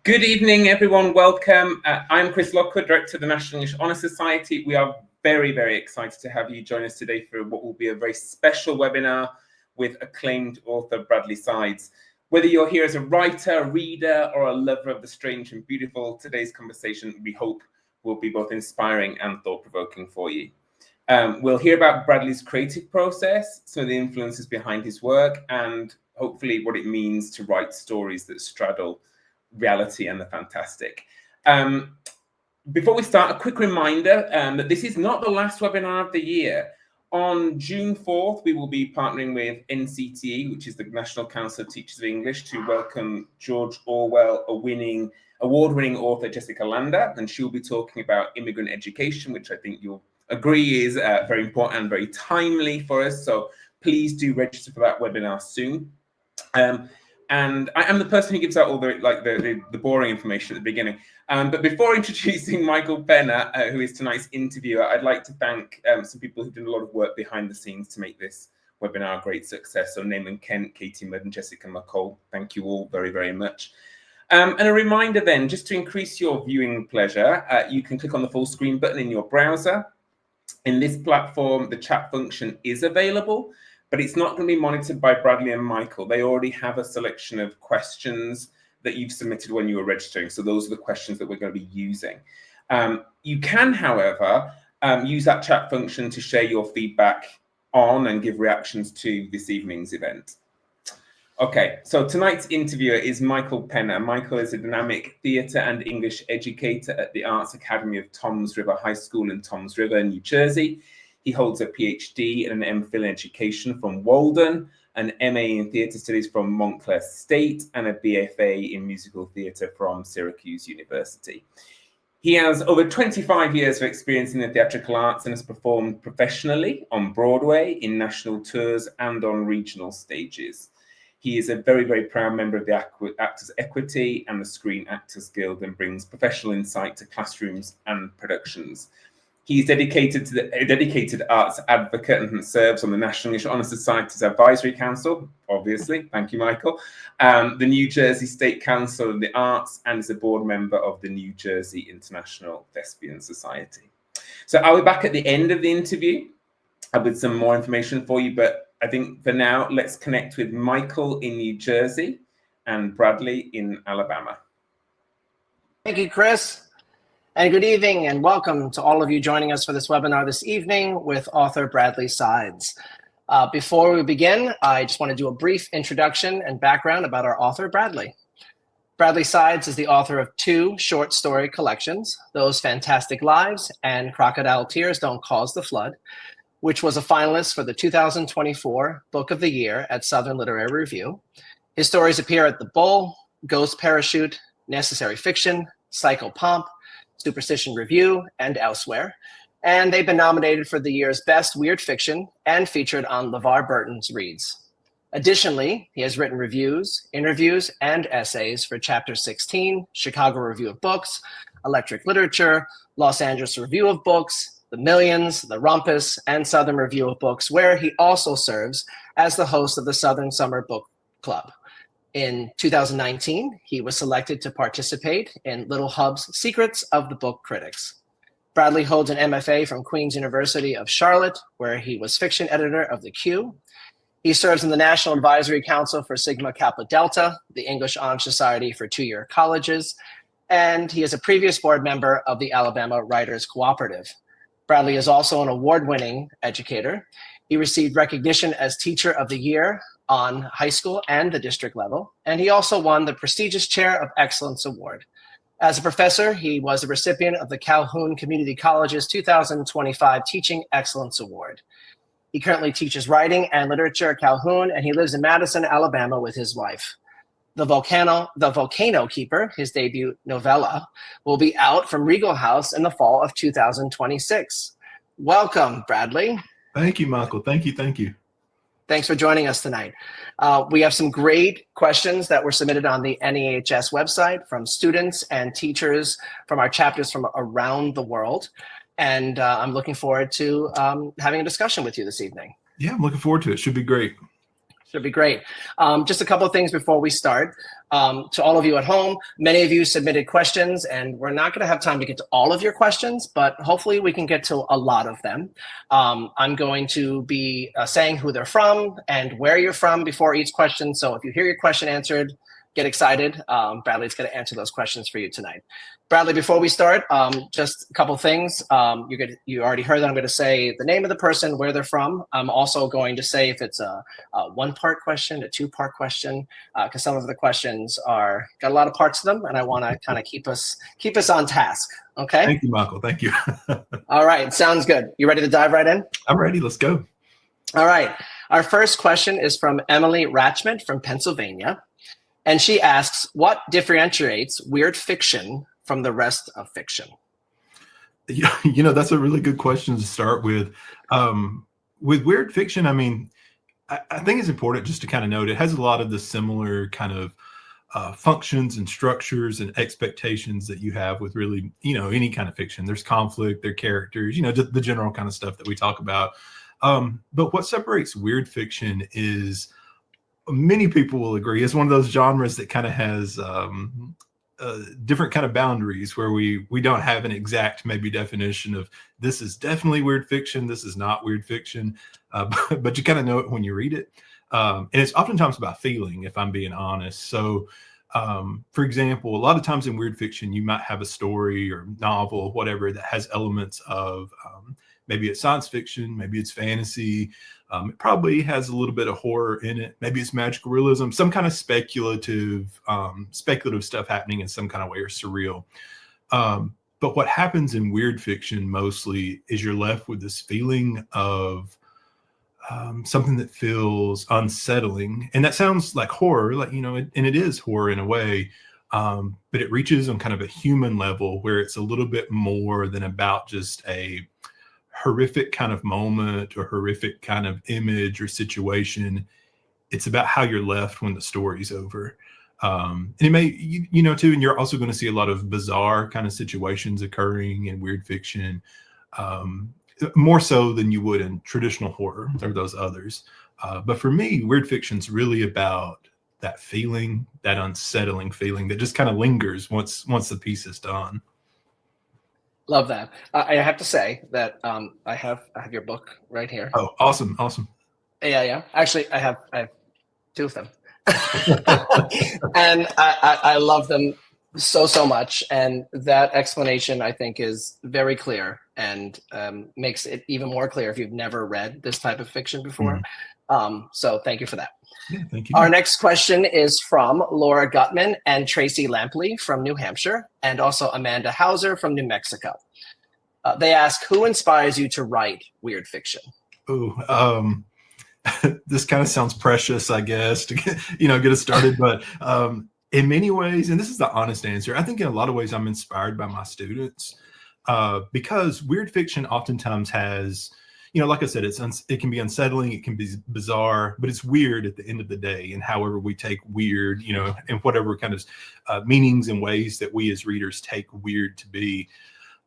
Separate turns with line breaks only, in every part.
Good evening, everyone. Welcome. I'm Chris Lockwood, Director of the National English Honour Society. We are very, very excited to have you join us today for what will be a very special webinar with acclaimed author Bradley Sides. Whether you're here as a writer, a reader, or a lover of the strange and beautiful, today's conversation, we hope, will be both inspiring and thought-provoking for you. We'll hear about Bradley's creative process, some of the influences behind his work, and hopefully what it means to write stories that straddle reality and the fantastic. Before we start, a quick reminder that this is not the last webinar of the year. On June 4th, we will be partnering with NCTE, which is the National Council of Teachers of English, to welcome George Orwell, award-winning author Jessica Landa, and she'll be talking about immigrant education, which I think you'll agree is very important and very timely for us. So please do register for that webinar soon. And I am the person who gives out all the boring information at the beginning. But before introducing Michael Penna, who is tonight's interviewer, I'd like to thank some people who've done a lot of work behind the scenes to make this webinar a great success. So Naaman Kent, Katie Mudd, and Jessica McCall, thank you all very, very much. And a reminder then, just to increase your viewing pleasure, you can click on the full screen button in your browser. In this platform, the chat function is available, but it's not going to be monitored by Bradley and Michael. They already have a selection of questions that you've submitted when you were registering. So those are the questions that we're going to be using. You can, however, use that chat function to share your feedback on and give reactions to this evening's event. Okay, so tonight's interviewer is Michael Penna. Michael is a dynamic theatre and English educator at the Arts Academy of Toms River High School in Toms River, New Jersey. He holds a PhD and an MPhil in education from Walden, an MA in theatre studies from Montclair State, and a BFA in musical theatre from Syracuse University. He has over 25 years of experience in the theatrical arts and has performed professionally on Broadway, in national tours, and on regional stages. He is a very, very proud member of the Actors Equity and the Screen Actors Guild and brings professional insight to classrooms and productions. He's dedicated to a dedicated arts advocate and serves on the National English Honour Society's Advisory Council, obviously, thank you, Michael, the New Jersey State Council of the Arts, and is a board member of the New Jersey International Thespian Society. So I'll be back at the end of the interview with some more information for you, but I think for now, let's connect with Michael in New Jersey and Bradley in Alabama.
Thank you, Chris. And good evening and welcome to all of you joining us for this webinar this evening with author Bradley Sides. Before we begin, I just want to do a brief introduction and background about our author, Bradley. Bradley Sides is the author of 2 short story collections, Those Fantastic Lives and Crocodile Tears Don't Cause the Flood, which was a finalist for the 2024 Book of the Year at Southern Literary Review. His stories appear at The Bull, Ghost Parachute, Necessary Fiction, Psychopomp, Superstition Review, and elsewhere, and they've been nominated for the year's Best Weird Fiction and featured on LeVar Burton Reads. Additionally, he has written reviews, interviews, and essays for Chapter 16, Chicago Review of Books, Electric Literature, Los Angeles Review of Books, The Millions, The Rumpus, and Southern Review of Books, where he also serves as the host of the Southern Summer Book Club. In 2019, he was selected to participate in Little Hub's Secrets of the Book Critics. Bradley holds an MFA from Queen's University of Charlotte, where he was fiction editor of The Q. He serves in the National Advisory Council for Sigma Kappa Delta, the English Honor Society for two-year colleges, and he is a previous board member of the Alabama Writers Cooperative. Bradley is also an award-winning educator. He received recognition as Teacher of the Year on high school and the district level, and he also won the prestigious Chair of Excellence Award. As a professor, he was a recipient of the Calhoun Community College's 2025 Teaching Excellence Award. He currently teaches writing and literature at Calhoun, and he lives in Madison, Alabama with his wife. The Volcano Keeper, his debut novella, will be out from Regal House in the fall of 2026. Welcome, Bradley.
Thank you, Michael. Thank you.
Thanks for joining us tonight. We have some great questions that were submitted on the NEHS website from students and teachers from our chapters from around the world. And I'm looking forward to having a discussion with you this evening.
Yeah, I'm looking forward to it. Should be great.
Should be great. Just a couple of things before we start. To all of you at home, many of you submitted questions, and we're not going to have time to get to all of your questions, but hopefully we can get to a lot of them. I'm going to be saying who they're from and where you're from before each question. So if you hear your question answered, get excited. Bradley's going to answer those questions for you tonight. Bradley, before we start, just a couple things. You already heard that I'm going to say the name of the person, where they're from. I'm also going to say if it's a one-part question, a two-part question, because some of the questions got a lot of parts to them, and I want to kind of keep us on task. Okay.
Thank you, Michael. Thank you.
All right. Sounds good. You ready to dive right in?
I'm ready. Let's go.
All right. Our first question is from Emily Ratchment from Pennsylvania. And she asks, what differentiates weird fiction from the rest of fiction?
That's a really good question to start with. With weird fiction, I mean, I think it's important just to kind of note it has a lot of the similar kind of functions and structures and expectations that you have with really, any kind of fiction. There's conflict, there are characters, the general kind of stuff that we talk about. But what separates weird fiction is, many people will agree, it's one of those genres that kind of has different kind of boundaries where we don't have an exact maybe definition of this is definitely weird fiction, this is not weird fiction, but you kind of know it when you read it. And it's oftentimes about feeling, if I'm being honest. So, for example, a lot of times in weird fiction, you might have a story or novel, whatever, that has elements of maybe it's science fiction, maybe it's fantasy. It probably has a little bit of horror in it. Maybe it's magical realism, some kind of speculative stuff happening in some kind of way, or surreal. But what happens in weird fiction mostly is you're left with this feeling of something that feels unsettling. And that sounds like horror, and it is horror in a way. But it reaches on kind of a human level where it's a little bit more than about just a horrific kind of moment or horrific kind of image or situation. It's about how you're left when the story's over. And it may, too, and you're also going to see a lot of bizarre kind of situations occurring in weird fiction, more so than you would in traditional horror or those others. But for me, weird fiction's really about that feeling, that unsettling feeling that just kind of lingers once the piece is done.
Love that. I have to say that I have your book right here.
Oh, awesome.
Yeah. Actually, I have two of them. And I love them so much. And that explanation, I think, is very clear and makes it even more clear if you've never read this type of fiction before. So thank you for that.
Yeah, thank you.
Our next question is from Laura Gutman and Tracy Lampley from New Hampshire, and also Amanda Hauser from New Mexico. They ask, who inspires you to write weird fiction?
Oh, this kind of sounds precious, I guess, to get us started. But in many ways, and this is the honest answer, I think in a lot of ways I'm inspired by my students because weird fiction oftentimes has, like I said, it can be unsettling, it can be bizarre, but it's weird at the end of the day. And however we take weird, and whatever kind of meanings and ways that we as readers take weird to be.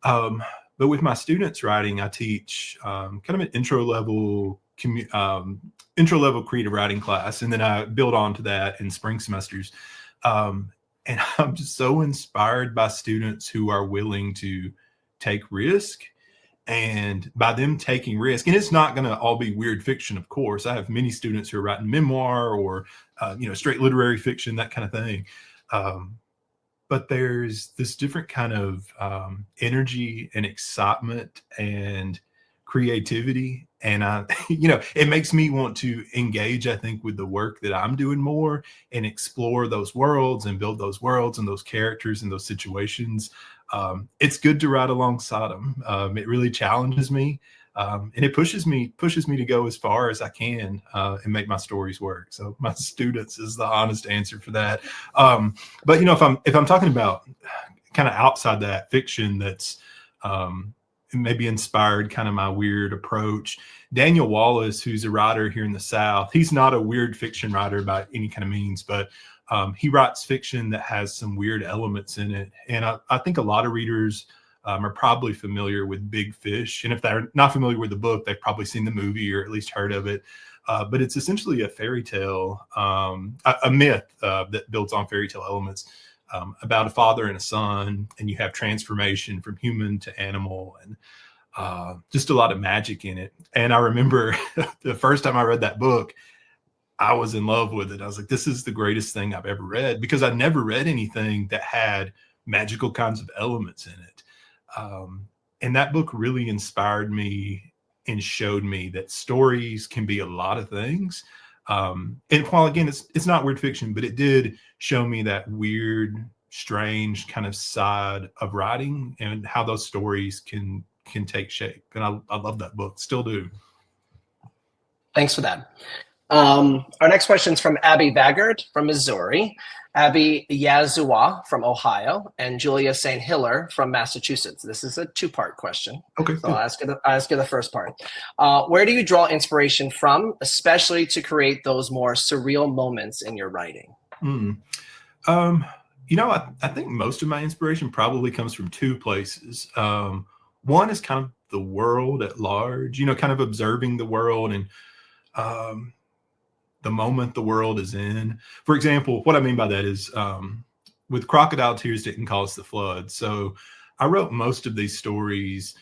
But with my students writing, I teach kind of an intro level creative writing class, and then I build on to that in spring semesters. And I'm just so inspired by students who are willing to take risk. And by them taking risk, and it's not going to all be weird fiction, of course. I have many students who are writing memoir or, straight literary fiction, that kind of thing. But there's this different kind of energy and excitement and creativity. And it makes me want to engage, I think, with the work that I'm doing more and explore those worlds and build those worlds and those characters and those situations. It's good to write alongside them. It really challenges me, and it pushes me to go as far as I can and make my stories work. So my students is the honest answer for that. But if I'm talking about kind of outside that fiction that's maybe inspired kind of my weird approach, Daniel Wallace, who's a writer here in the South, he's not a weird fiction writer by any kind of means, but he writes fiction that has some weird elements in it. And I think a lot of readers are probably familiar with Big Fish. And if they're not familiar with the book, they've probably seen the movie or at least heard of it. But it's essentially a fairy tale, a myth that builds on fairy tale elements about a father and a son, and you have transformation from human to animal, and just a lot of magic in it. And I remember the first time I read that book, I was in love with it. I was like, this is the greatest thing I've ever read, because I'd never read anything that had magical kinds of elements in it. And that book really inspired me and showed me that stories can be a lot of things. And while, again, it's not weird fiction, but it did show me that weird, strange kind of side of writing and how those stories can take shape. And I love that book, still do.
Thanks for that. Our next question is from Abby Vaggard from Missouri, Abby Yazua from Ohio, and Julia St. Hiller from Massachusetts. This is a two-part question.
Okay.
So I'll ask you the first part. Where do you draw inspiration from, especially to create those more surreal moments in your writing?
I think most of my inspiration probably comes from two places. One is kind of the world at large, kind of observing the world and the moment the world is in. For example, what I mean by that is with Crocodile, Tears Didn't Cause the Flood. So I wrote most of these stories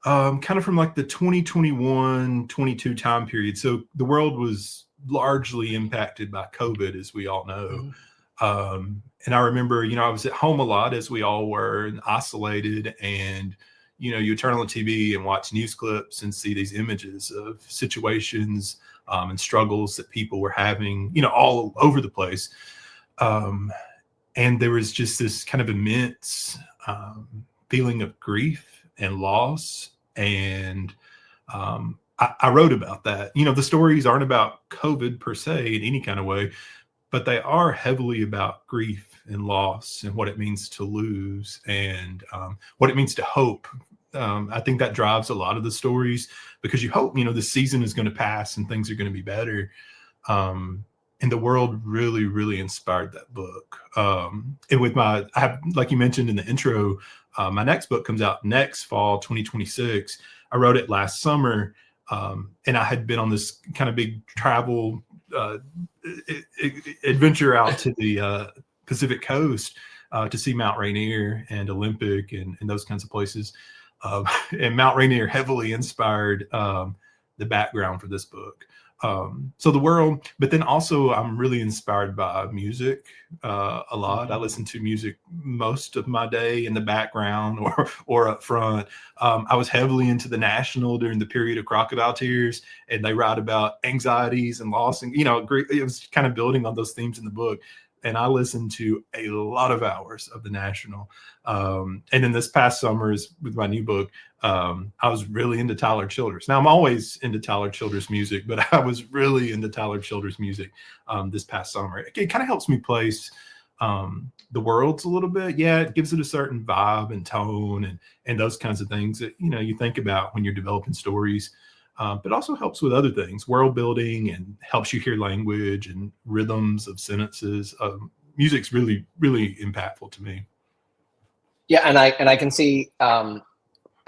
kind of from like the 2021-22 time period. So the world was largely impacted by COVID, as we all know. And I remember, I was at home a lot, as we all were, and isolated, and you turn on the TV and watch news clips and see these images of situations and struggles that people were having, all over the place. And there was just this kind of immense feeling of grief and loss. And I wrote about that. The stories aren't about COVID per se in any kind of way, but they are heavily about grief and loss and what it means to lose and what it means to hope. I think that drives a lot of the stories, because you hope, this season is going to pass and things are going to be better. And the world really, really inspired that book. And with I have, like you mentioned in the intro, my next book comes out next fall, 2026. I wrote it last summer. And I had been on this kind of big travel adventure out to the Pacific coast to see Mount Rainier and Olympic and those kinds of places. And Mount Rainier heavily inspired the background for this book. So the world, but then also I'm really inspired by music a lot. I listen to music most of my day in the background or up front. I was heavily into the National during the period of Crocodile Tears, and they write about anxieties and loss, and it was kind of building on those themes in the book. And I listened to a lot of hours of the National. And in this past summers with my new book, I was really into Tyler Childers. Now, I'm always into Tyler Childers music, but I was really into Tyler Childers music this past summer. It kind of helps me place the worlds a little bit. Yeah, it gives it a certain vibe and tone and those kinds of things that, you think about when you're developing stories. But also helps with other things, world building, and helps you hear language and rhythms of sentences. Music's really, really impactful to me.
Yeah, and I can see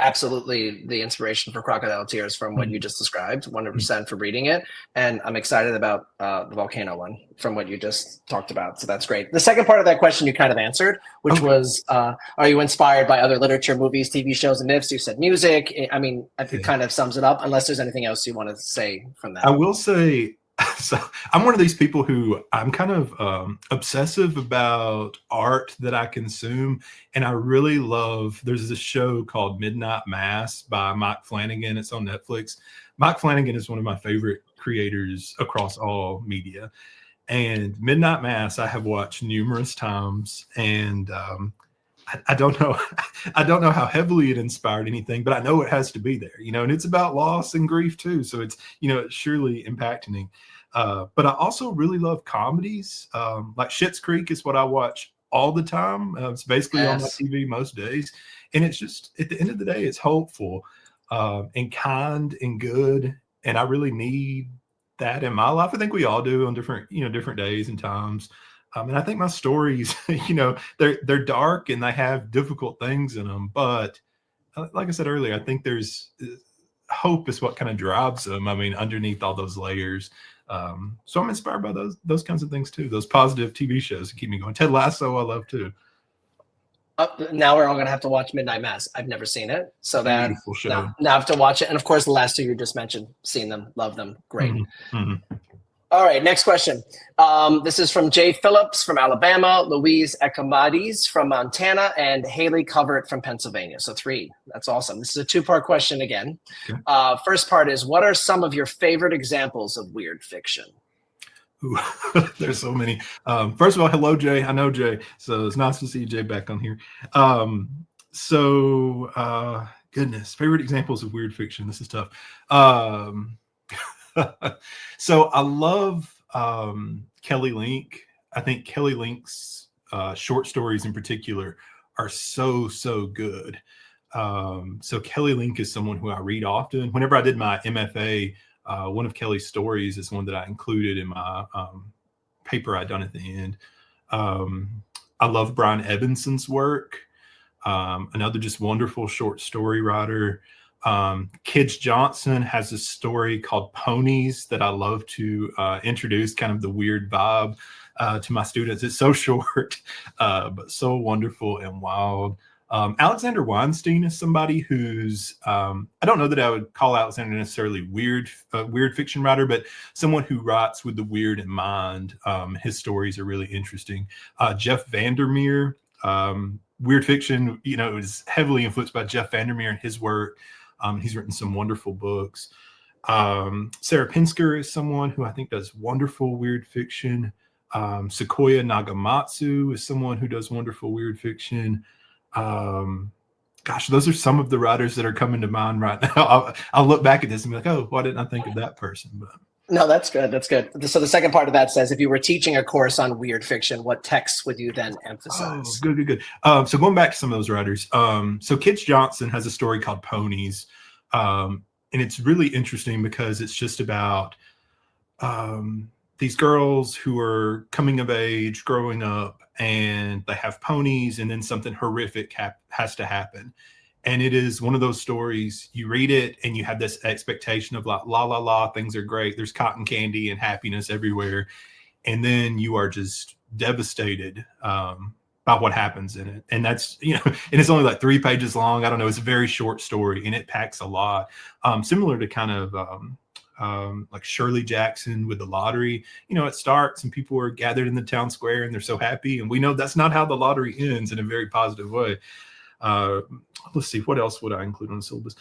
absolutely the inspiration for Crocodile Tears from what you just described, 100% for reading it. And I'm excited about the volcano one from what you just talked about. So that's great. The second part of that question you kind of answered, which was, are you inspired by other literature, movies, TV shows, and myths? You said music. I mean, it kind of sums it up, unless there's anything else you want to say from that.
I will say, so I'm one of these people who I'm kind of obsessive about art that I consume. And I really love, there's this show called Midnight Mass by Mike Flanagan. It's on Netflix. Mike Flanagan is one of my favorite creators across all media. And Midnight Mass, I have watched numerous times. And I don't know how heavily it inspired anything, but I know it has to be there, and it's about loss and grief too. So it's, it's surely impacting. But I also really love comedies. Like Schitt's Creek is what I watch all the time. It's basically on my TV most days. And it's just, at the end of the day, it's hopeful and kind and good. And I really need that in my life. I think we all do on different days and times. And I think my stories, they're dark and they have difficult things in them, but like I said earlier, I think there's hope is what kind of drives them. I mean, underneath all those layers. So I'm inspired by those kinds of things too. Those positive TV shows that keep me going. Ted Lasso, I love too.
Now we're all going to have to watch Midnight Mass. I've never seen it. So that
Beautiful show.
now I have to watch it. And of course, the last two you just mentioned, seen them, love them. Great.
Mm-hmm.
All right, next question. This is from Jay Phillips from Alabama, Louise Ecamades from Montana, and Haley Covert from Pennsylvania. So 3. That's awesome. This is a 2-part question again.
Okay.
First part is, what are some of your favorite examples of weird fiction?
Ooh, there's so many. First of all, hello, Jay. I know Jay, so it's nice to see Jay back on here. Goodness, favorite examples of weird fiction. This is tough. So I love Kelly Link. I think Kelly Link's short stories in particular are so good. So Kelly Link is someone who I read often. Whenever I did my MFA, one of Kelly's stories is one that I included in my paper I'd done at the end. I love Brian Evanson's work. Another just wonderful short story writer. Kids Johnson has a story called Ponies that I love to introduce kind of the weird vibe to my students. It's so short, but so wonderful and wild. Alexander Weinstein is somebody who's, I don't know that I would call Alexander necessarily weird fiction writer, but someone who writes with the weird in mind. His stories are really interesting. Jeff Vandermeer, weird fiction, is heavily influenced by Jeff Vandermeer and his work. He's written some wonderful books. Sarah Pinsker is someone who I think does wonderful weird fiction. Sequoia Nagamatsu is someone who does wonderful weird fiction. Gosh, those are some of the writers that are coming to mind right now. I'll look back at this and be like, oh, why didn't I think of that person? But
no, that's good. That's good. So the second part of that says, if you were teaching a course on weird fiction, what texts would you then emphasize?
Oh, good. So going back to some of those writers, so Kids Johnson has a story called Ponies, and it's really interesting because it's just about these girls who are coming of age, growing up, and they have ponies, and then something horrific has to happen. And it is one of those stories, you read it and you have this expectation of like, la, la, la, things are great. There's cotton candy and happiness everywhere. And then you are just devastated by what happens in it. And that's, and it's only like 3 pages long. I don't know. It's a very short story and it packs a lot. Similar to kind of like Shirley Jackson with The Lottery. It starts and people are gathered in the town square and they're so happy. And we know that's not how the lottery ends in a very positive way. Let's see, what else would I include on the syllabus?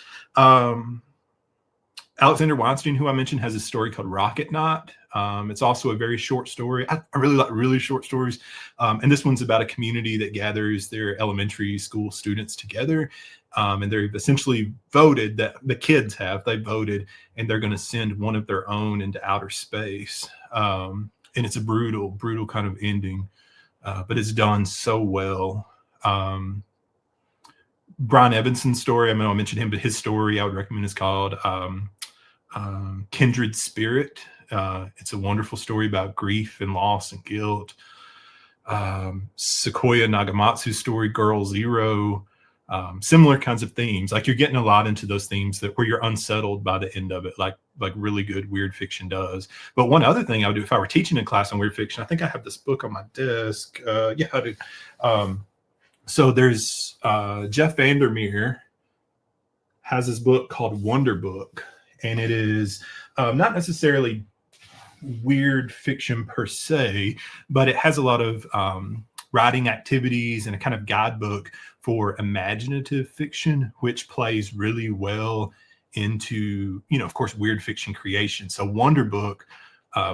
Alexander Weinstein, who I mentioned, has a story called Rocket Knot. It's also a very short story. I really like really short stories. And this one's about a community that gathers their elementary school students together. And they've essentially voted, that the kids they voted, and they're going to send one of their own into outer space. And it's a brutal kind of ending, but it's done so well. Brian Evanson's story, I mean, I mentioned him, but his story I would recommend is called Kindred Spirit. It's a wonderful story about grief and loss and guilt. Sequoia Nagamatsu's story, Girl Zero, similar kinds of themes. Like you're getting a lot into those themes where you're unsettled by the end of it, like really good weird fiction does. But one other thing I would do if I were teaching a class on weird fiction, I think I have this book on my desk. Yeah, I do. So there's Jeff Vandermeer has this book called Wonder Book, and it is not necessarily weird fiction per se, but it has a lot of writing activities and a kind of guidebook for imaginative fiction, which plays really well into, of course, weird fiction creation. So Wonder Book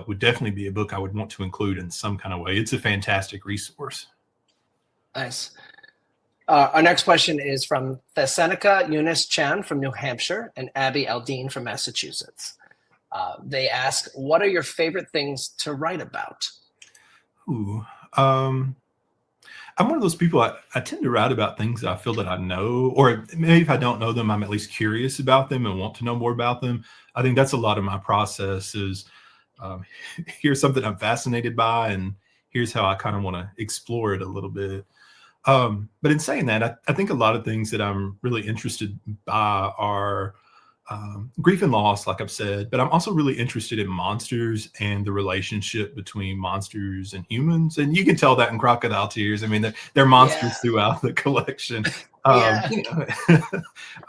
would definitely be a book I would want to include in some kind of way. It's a fantastic resource.
Nice. Our next question is from Thessenica Eunice Chan from New Hampshire and Abby Aldine from Massachusetts. They ask, what are your favorite things to write about?
Ooh, I'm one of those people, I tend to write about things that I feel that I know, or maybe if I don't know them, I'm at least curious about them and want to know more about them. I think that's a lot of my process is here's something I'm fascinated by, and here's how I kind of want to explore it a little bit. But in saying that, I think a lot of things that I'm really interested by are grief and loss, like I've said, but I'm also really interested in monsters and the relationship between monsters and humans. And you can tell that in Crocodile Tears. I mean, they're monsters throughout the collection. You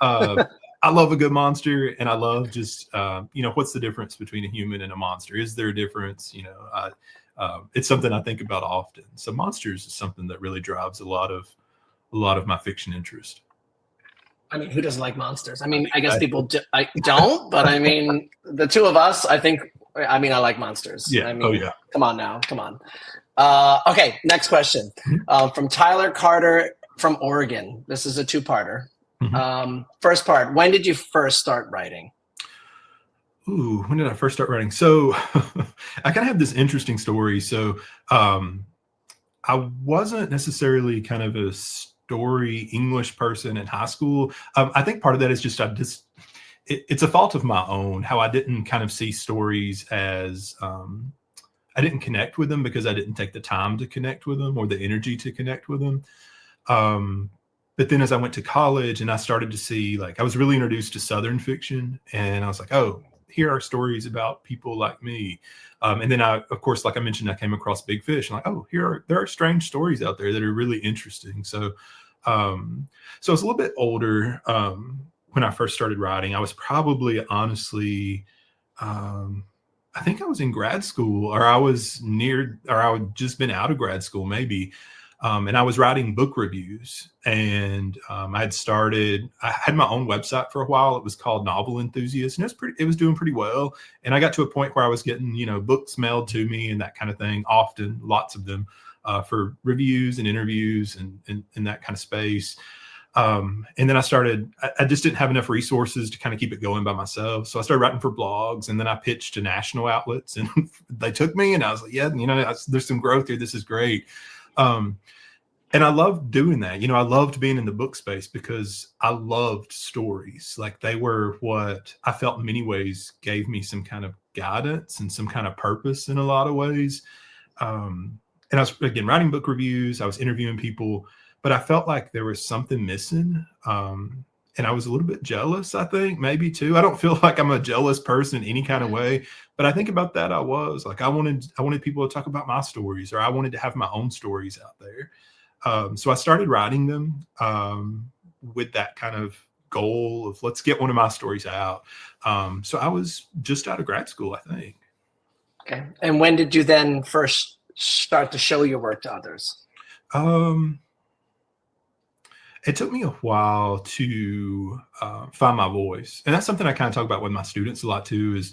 know, I love a good monster, and I love just, you know, what's the difference between a human and a monster? Is there a difference? You know, it's something I think about often. So monsters is something that really drives a lot of my fiction interest.
I mean, who doesn't like monsters? I mean, I guess people don't, but I mean, the two of us, I like monsters.
Yeah.
I mean, come on now. Come on. Okay, next question. From Tyler Carter from Oregon. This is a two-parter. First part, when did you first start writing?
Ooh, when did I first start writing? So I kind of have this interesting story. So I wasn't necessarily kind of a story English person in high school. I think part of that is just it's a fault of my own, how I didn't kind of see stories as I didn't connect with them because I didn't take the time to connect with them or the energy to connect with them. But then as I went to college and I started to see, like, I was really introduced to Southern fiction, and I was like, oh, here are stories about people like me. And then of course, like I mentioned, I came across Big Fish, and like, oh, there are strange stories out there that are really interesting. So I was a little bit older when I first started writing. I was probably, honestly, I think I was in grad school, or I had just been out of grad school, maybe. And I was writing book reviews, and I had my own website for a while. It was called Novel Enthusiast, and it was doing pretty well. And I got to a point where I was getting, you know, books mailed to me and that kind of thing, often, lots of them, for reviews and interviews and in that kind of space. And then I just didn't have enough resources to kind of keep it going by myself. So I started writing for blogs, and then I pitched to national outlets, and they took me, and I was like, yeah, you know, there's some growth here. This is great. And I loved doing that. You know, I loved being in the book space because I loved stories. Like, they were what I felt in many ways gave me some kind of guidance and some kind of purpose in a lot of ways. And I was, again, writing book reviews. I was interviewing people, but I felt like there was something missing. And I was a little bit jealous, I think, maybe too. I don't feel like I'm a jealous person in any kind of way, but I think about that. I was like, I wanted people to talk about my stories, or I wanted to have my own stories out there. So I started writing them with that kind of goal of, let's get one of my stories out. So I was just out of grad school, I think.
Okay. And when did you then first start to show your work to others?
It took me a while to find my voice. And that's something I kind of talk about with my students a lot too, is,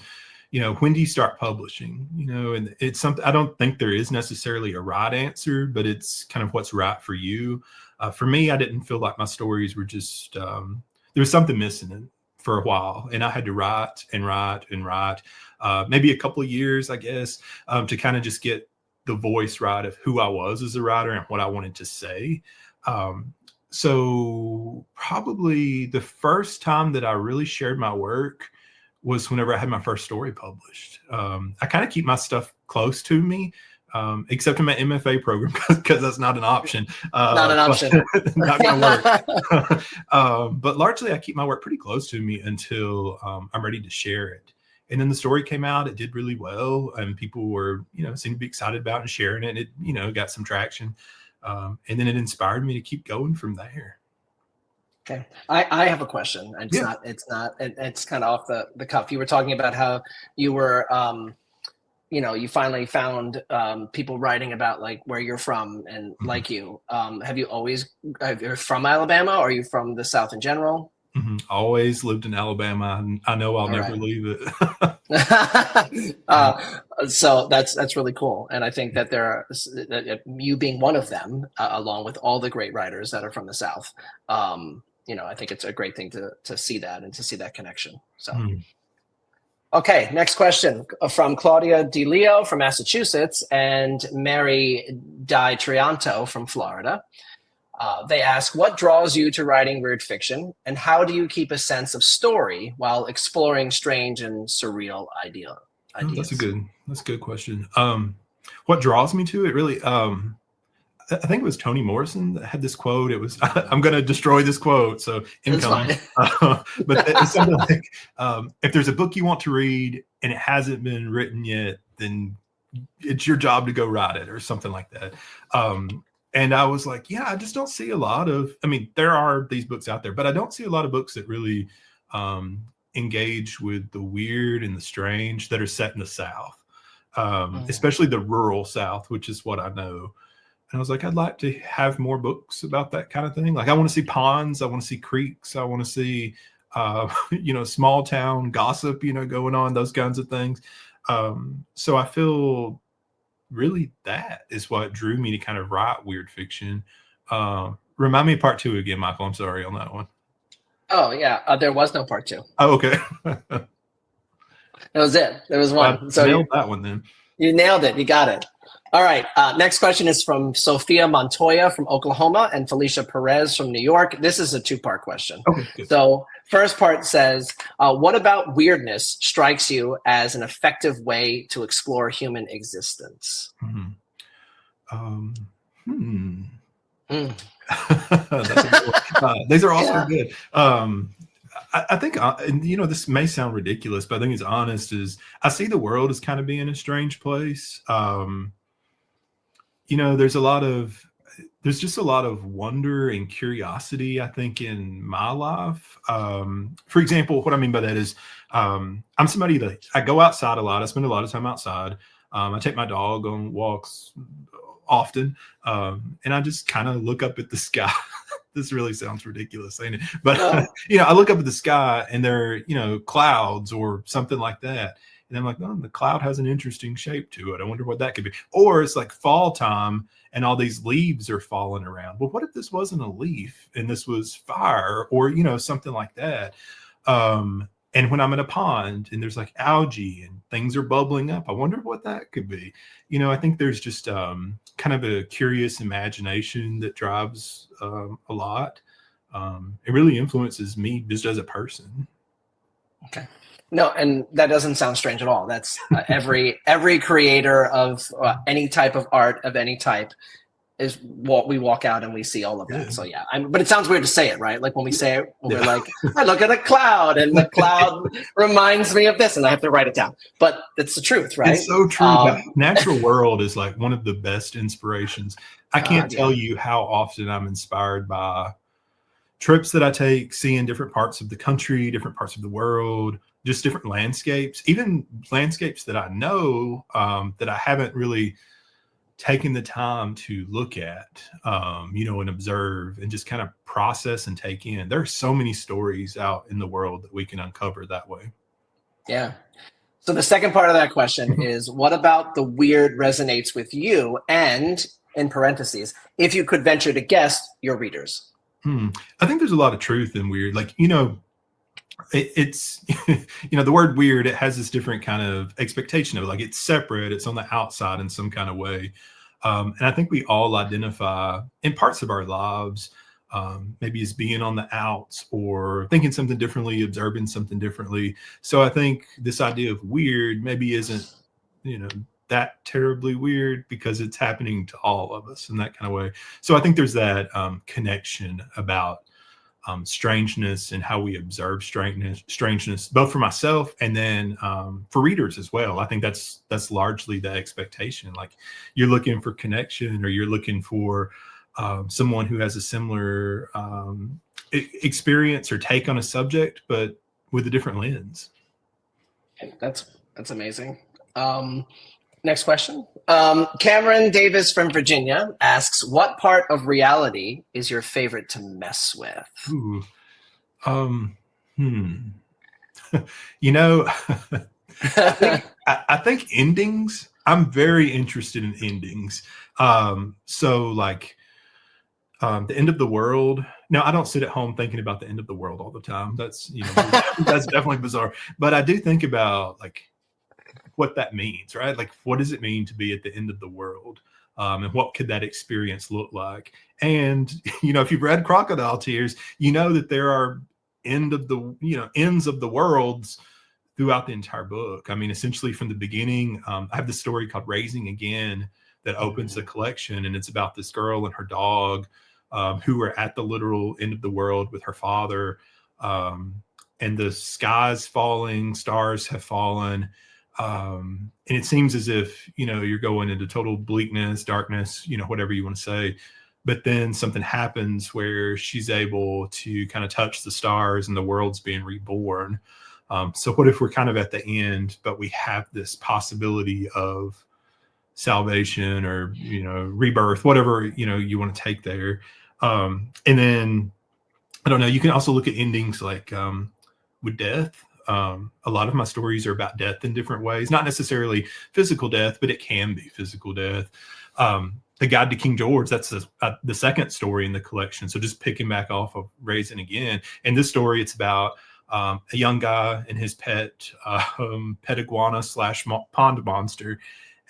you know, when do you start publishing? You know, and it's something, I don't think there is necessarily a right answer, but it's kind of what's right for you. For me, I didn't feel like my stories were just, there was something missing for a while, and I had to write and write and write, maybe a couple of years, I guess, to kind of just get the voice right of who I was as a writer and what I wanted to say. So probably the first time that I really shared my work was whenever I had my first story published. I kind of keep my stuff close to me, except in my MFA program, because that's not an option.
Not an option.
Not gonna work. But largely I keep my work pretty close to me until I'm ready to share it. And then the story came out, it did really well, and people were, you know, seemed to be excited about it and sharing it. It, you know, got some traction. And then it inspired me to keep going from there.
Okay. I have a question. And it's kind of off the cuff. You were talking about how you were, you know, you finally found people writing about like where you're from and like you. Have you from Alabama, or are you from the South in general?
Always lived in Alabama. I know I'll never leave
it. So that's really cool. And I think that you being one of them, along with all the great writers that are from the South, you know, I think it's a great thing to see that and to see that connection. So, Okay, next question from Claudia DeLeo from Massachusetts and Mary Di Trianto from Florida. They ask, what draws you to writing weird fiction, and how do you keep a sense of story while exploring strange and surreal ideas?
Oh, that's a good question. What draws me to it, really? I think it was Toni Morrison that had this quote. It was, I'm going to destroy this quote. So income. But it's something like, if there's a book you want to read and it hasn't been written yet, then it's your job to go write it or something like that. And I was like, yeah, I just don't see a lot of, I mean, there are these books out there, but I don't see a lot of books that really engage with the weird and the strange that are set in the South, especially the rural South, which is what I know. And I was like, I'd like to have more books about that kind of thing. Like, I want to see ponds. I want to see creeks. I want to see, small town gossip, going on, those kinds of things. So I feel really that is what drew me to kind of write weird fiction. Remind me of part 2 again, Michael. I'm sorry on that one.
Oh, yeah. There was no part 2.
Oh, okay.
That was it. There was one.
So nailed that one then. You
nailed it. You got it. All right. Next question is from Sophia Montoya from Oklahoma and Felicia Perez from New York. This is a 2-part question.
Okay, good.
So first part says, what about weirdness strikes you as an effective way to explore human existence?
These are also good. I think, this may sound ridiculous, but I think it's honest, is I see the world as kind of being a strange place. There's just a lot of wonder and curiosity, I think, in my life. For example, what I mean by that is I'm somebody that I go outside a lot. I spend a lot of time outside. I take my dog on walks often. And I just kind of look up at the sky. This really sounds ridiculous, ain't it? But, I look up at the sky and there are, clouds or something like that. And I'm like, oh, the cloud has an interesting shape to it. I wonder what that could be. Or it's like fall time and all these leaves are falling around. Well, what if this wasn't a leaf and this was fire or, something like that? And when I'm in a pond and there's like algae and things are bubbling up, I wonder what that could be. I think there's just kind of a curious imagination that drives a lot. It really influences me just as a person.
Okay. No, and that doesn't sound strange at all. That's every creator of any type of art of any type is what we walk out and we see all of that. So yeah, but it sounds weird to say it, right? Like when we say it, we're like, I look at a cloud and the cloud reminds me of this and I have to write it down. But it's the truth, right?
It's so true. The natural world is like one of the best inspirations. I can't tell you how often I'm inspired by trips that I take, seeing different parts of the country, different parts of the world, just different landscapes, even landscapes that I know that I haven't really taken the time to look at, and observe and just kind of process and take in. There are so many stories out in the world that we can uncover that way.
Yeah. So the second part of that question is, what about the weird resonates with you? And in parentheses, if you could venture to guess, your readers.
I think there's a lot of truth in weird. Like, it's the word weird, it has this different kind of expectation of like it's separate, it's on the outside in some kind of way, and I think we all identify in parts of our lives maybe as being on the outs or thinking something differently, observing something differently. So I think this idea of weird maybe isn't that terribly weird because it's happening to all of us in that kind of way. So I think there's that connection about strangeness and how we observe strangeness, both for myself and then for readers as well. I think that's largely the expectation. Like you're looking for connection or you're looking for someone who has a similar experience or take on a subject, but with a different lens.
That's amazing. Next question. Cameron Davis from Virginia asks, what part of reality is your favorite to mess with?
Ooh. I think endings. I'm very interested in endings. So like the end of the world. Now, I don't sit at home thinking about the end of the world all the time. That's that's definitely bizarre. But I do think about like what that means, right? Like, what does it mean to be at the end of the world? And what could that experience look like? And, if you've read Crocodile Tears, that there are ends of the worlds throughout the entire book. I mean, essentially from the beginning, I have this story called Raising Again that opens the collection, and it's about this girl and her dog who are at the literal end of the world with her father, and the sky's falling, stars have fallen, and it seems as if, you know, you're going into total bleakness, darkness, you know, whatever you want to say. But then something happens where she's able to kind of touch the stars and the world's being reborn. So what if we're kind of at the end, but we have this possibility of salvation or, you know, rebirth, whatever, you know, you want to take there. And then, I don't know, you can also look at endings like with death. A lot of my stories are about death in different ways, not necessarily physical death, but it can be physical death. The Guide to King George, that's the second story in the collection. So just picking back off of Raising Again. In this story, it's about a young guy and his pet iguana / pond monster.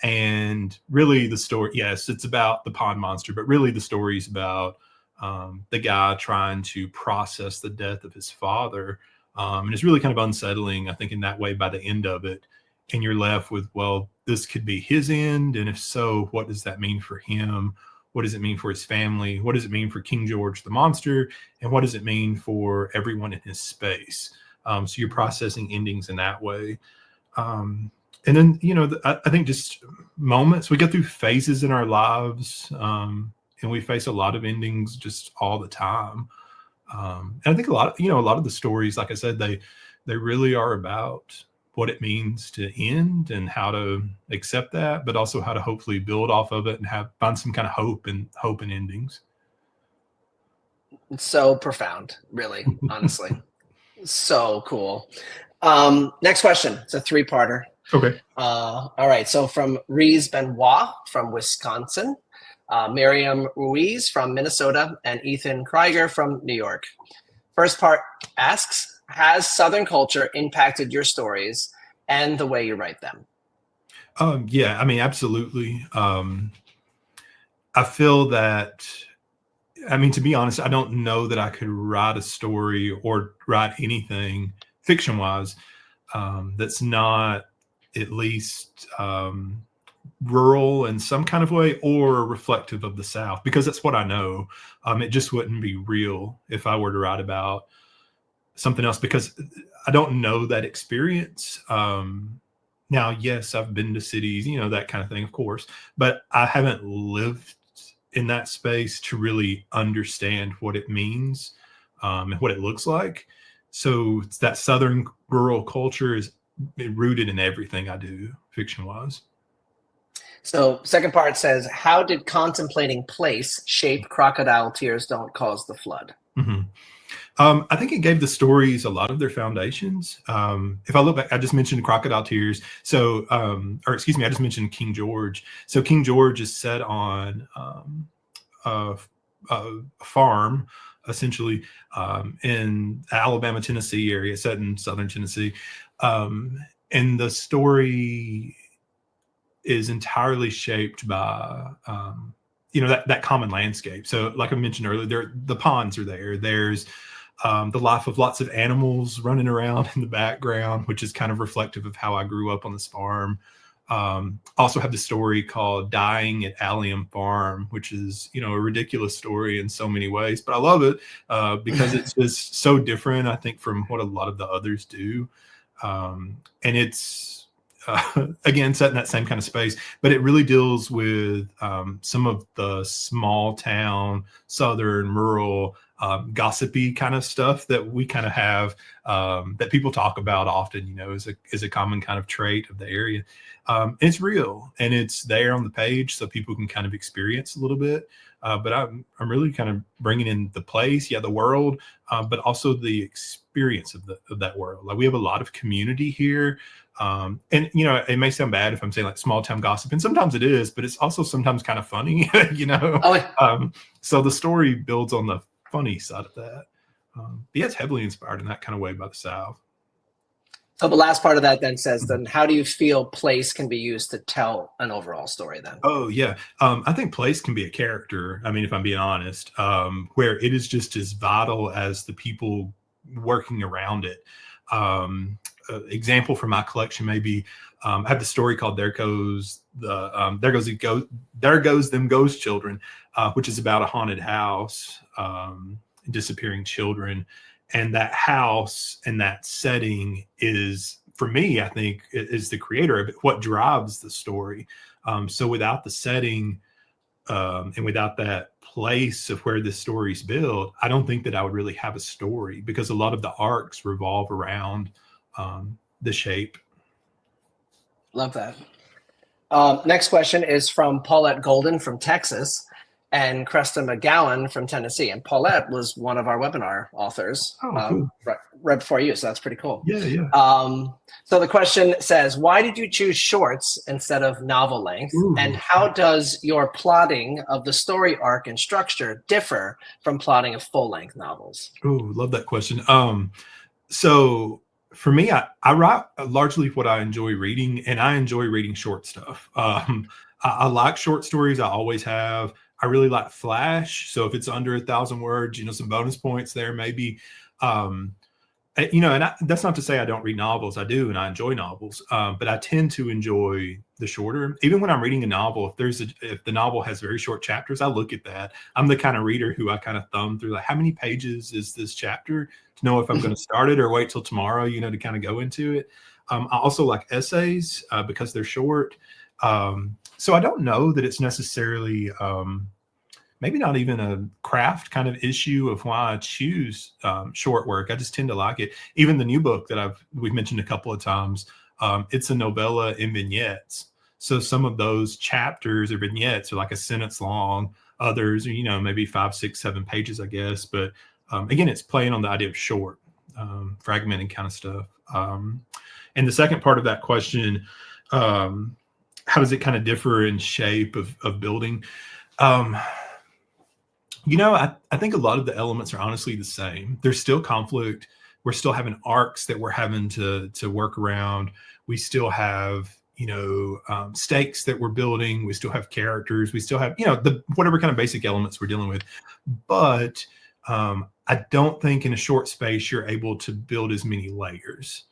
And really the story, yes, it's about the pond monster, but really the story is about the guy trying to process the death of his father. And it's really kind of unsettling, I think, in that way by the end of it. And you're left with, well, this could be his end. And if so, what does that mean for him? What does it mean for his family? What does it mean for King George the monster? And what does it mean for everyone in his space? So you're processing endings in that way. And then, you know, I think just moments, we go through phases in our lives, and we face a lot of endings just all the time. And I think a lot of the stories, like I said, they really are about what it means to end and how to accept that, but also how to hopefully build off of it and find some kind of hope in endings.
It's so profound, really, honestly. So cool. Next question. It's a 3-parter.
Okay.
All right. So from Rees Benoit from Wisconsin, Miriam Ruiz from Minnesota, and Ethan Krieger from New York. First part asks, has Southern culture impacted your stories and the way you write them?
Yeah, I mean, absolutely. I feel that, I mean, to be honest, I don't know that I could write a story or write anything fiction-wise that's not at least rural in some kind of way or reflective of the South, because that's what I know. It just wouldn't be real if I were to write about something else, because I don't know that experience. Now, yes, I've been to cities, you know, that kind of thing, of course, but I haven't lived in that space to really understand what it means and what it looks like. So it's that Southern rural culture is rooted in everything I do fiction-wise.
So second part says, how did contemplating place shape Crocodile Tears Don't Cause the Flood?
Mm-hmm. I think it gave the stories a lot of their foundations. If I look back, I just mentioned Crocodile Tears. So, or excuse me, I just mentioned King George. So King George is set on a farm, essentially, in Alabama, Tennessee area, set in southern Tennessee. And the story is entirely shaped by, that common landscape. So like I mentioned earlier, the ponds are there. There's the life of lots of animals running around in the background, which is kind of reflective of how I grew up on this farm. Also have the story called Dying at Allium Farm, which is, a ridiculous story in so many ways, but I love it because it's just so different, I think, from what a lot of the others do. And it's, again, set in that same kind of space, but it really deals with some of the small town, southern, rural, gossipy kind of stuff that we kind of have, that people talk about often, is a common kind of trait of the area. And it's real and it's there on the page so people can kind of experience a little bit. But I'm really kind of bringing in the place, the world, but also the experience of that world. Like we have a lot of community here. And it may sound bad if I'm saying like small town gossip, and sometimes it is, but it's also sometimes kind of funny, Oh, yeah. So the story builds on the funny side of that. Yeah, it's heavily inspired in that kind of way by the South.
So the last part of that then says, then how do you feel place can be used to tell an overall story then?
Oh, yeah. I think place can be a character. I mean, if I'm being honest, where it is just as vital as the people working around it. example from my collection, maybe I have the story called There Goes Them Ghost Children, which is about a haunted house, disappearing children. And that house and that setting is, for me, I think, is the creator of it, what drives the story. So without the setting and without that place of where this story's built, I don't think that I would really have a story, because a lot of the arcs revolve around the shape.
Love that. Next question is from Paulette Golden from Texas and Cresta McGowan from Tennessee. And Paulette was one of our webinar authors
Cool.
right before you. So that's pretty cool.
Yeah.
So the question says, why did you choose shorts instead of novel length?
Ooh.
And how does your plotting of the story arc and structure differ from plotting of full-length novels?
Oh, love that question. So for me, I write largely what I enjoy reading, and I enjoy reading short stuff. I like short stories. I always have. I really like flash. So if it's under 1,000 words, some bonus points there, maybe. That's not to say I don't read novels. I do, and I enjoy novels. But I tend to enjoy the shorter. Even when I'm reading a novel, if the novel has very short chapters, I look at that. I'm the kind of reader who I kind of thumb through, like, how many pages is this chapter, to know if I'm going to start it or wait till tomorrow, to kind of go into it. I also like essays because they're short. So I don't know that it's necessarily maybe not even a craft kind of issue of why I choose short work. I just tend to like it. Even the new book that we've mentioned a couple of times, it's a novella in vignettes. So some of those chapters or vignettes are like a sentence long. Others are, maybe 5, 6, 7 pages, I guess. But again, it's playing on the idea of short, fragmenting kind of stuff. And the second part of that question, how does it kind of differ in shape of building? I think a lot of the elements are honestly the same. There's still conflict. We're still having arcs that we're having to work around. We still have, stakes that we're building. We still have characters. We still have, whatever kind of basic elements we're dealing with. But I don't think in a short space you're able to build as many layers.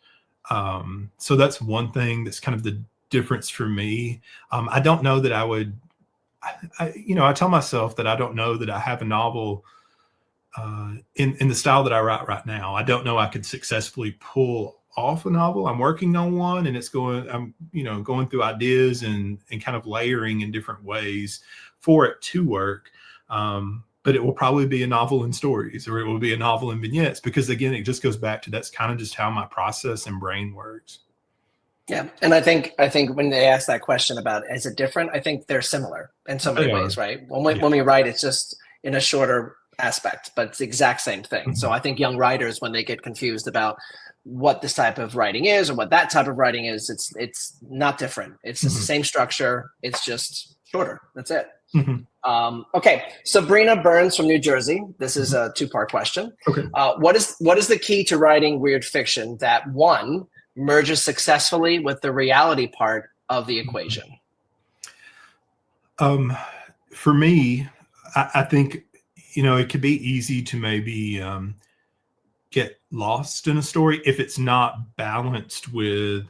So that's one thing that's kind of the difference for me. I don't know that I would, I tell myself that I don't know that I have a novel in the style that I write right now. I don't know I could successfully pull off a novel. I'm working on one, and I'm going through ideas and kind of layering in different ways for it to work. But it will probably be a novel in stories, or it will be a novel in vignettes, because again, it just goes back to that's kind of just how my process and brain works.
Yeah, and I think when they ask that question about is it different, I think they're similar in so many ways, right? When we write, it's just in a shorter aspect, but it's the exact same thing. Mm-hmm. So I think young writers, when they get confused about what this type of writing is or what that type of writing is, it's not different. It's just the same structure. It's just shorter. That's it. Mm-hmm. Okay, Sabrina Burns from New Jersey. This is a 2-part question.
Okay.
What is the key to writing weird fiction that, one, merges successfully with the reality part of the equation?
For me, I think, it could be easy to maybe get lost in a story if it's not balanced with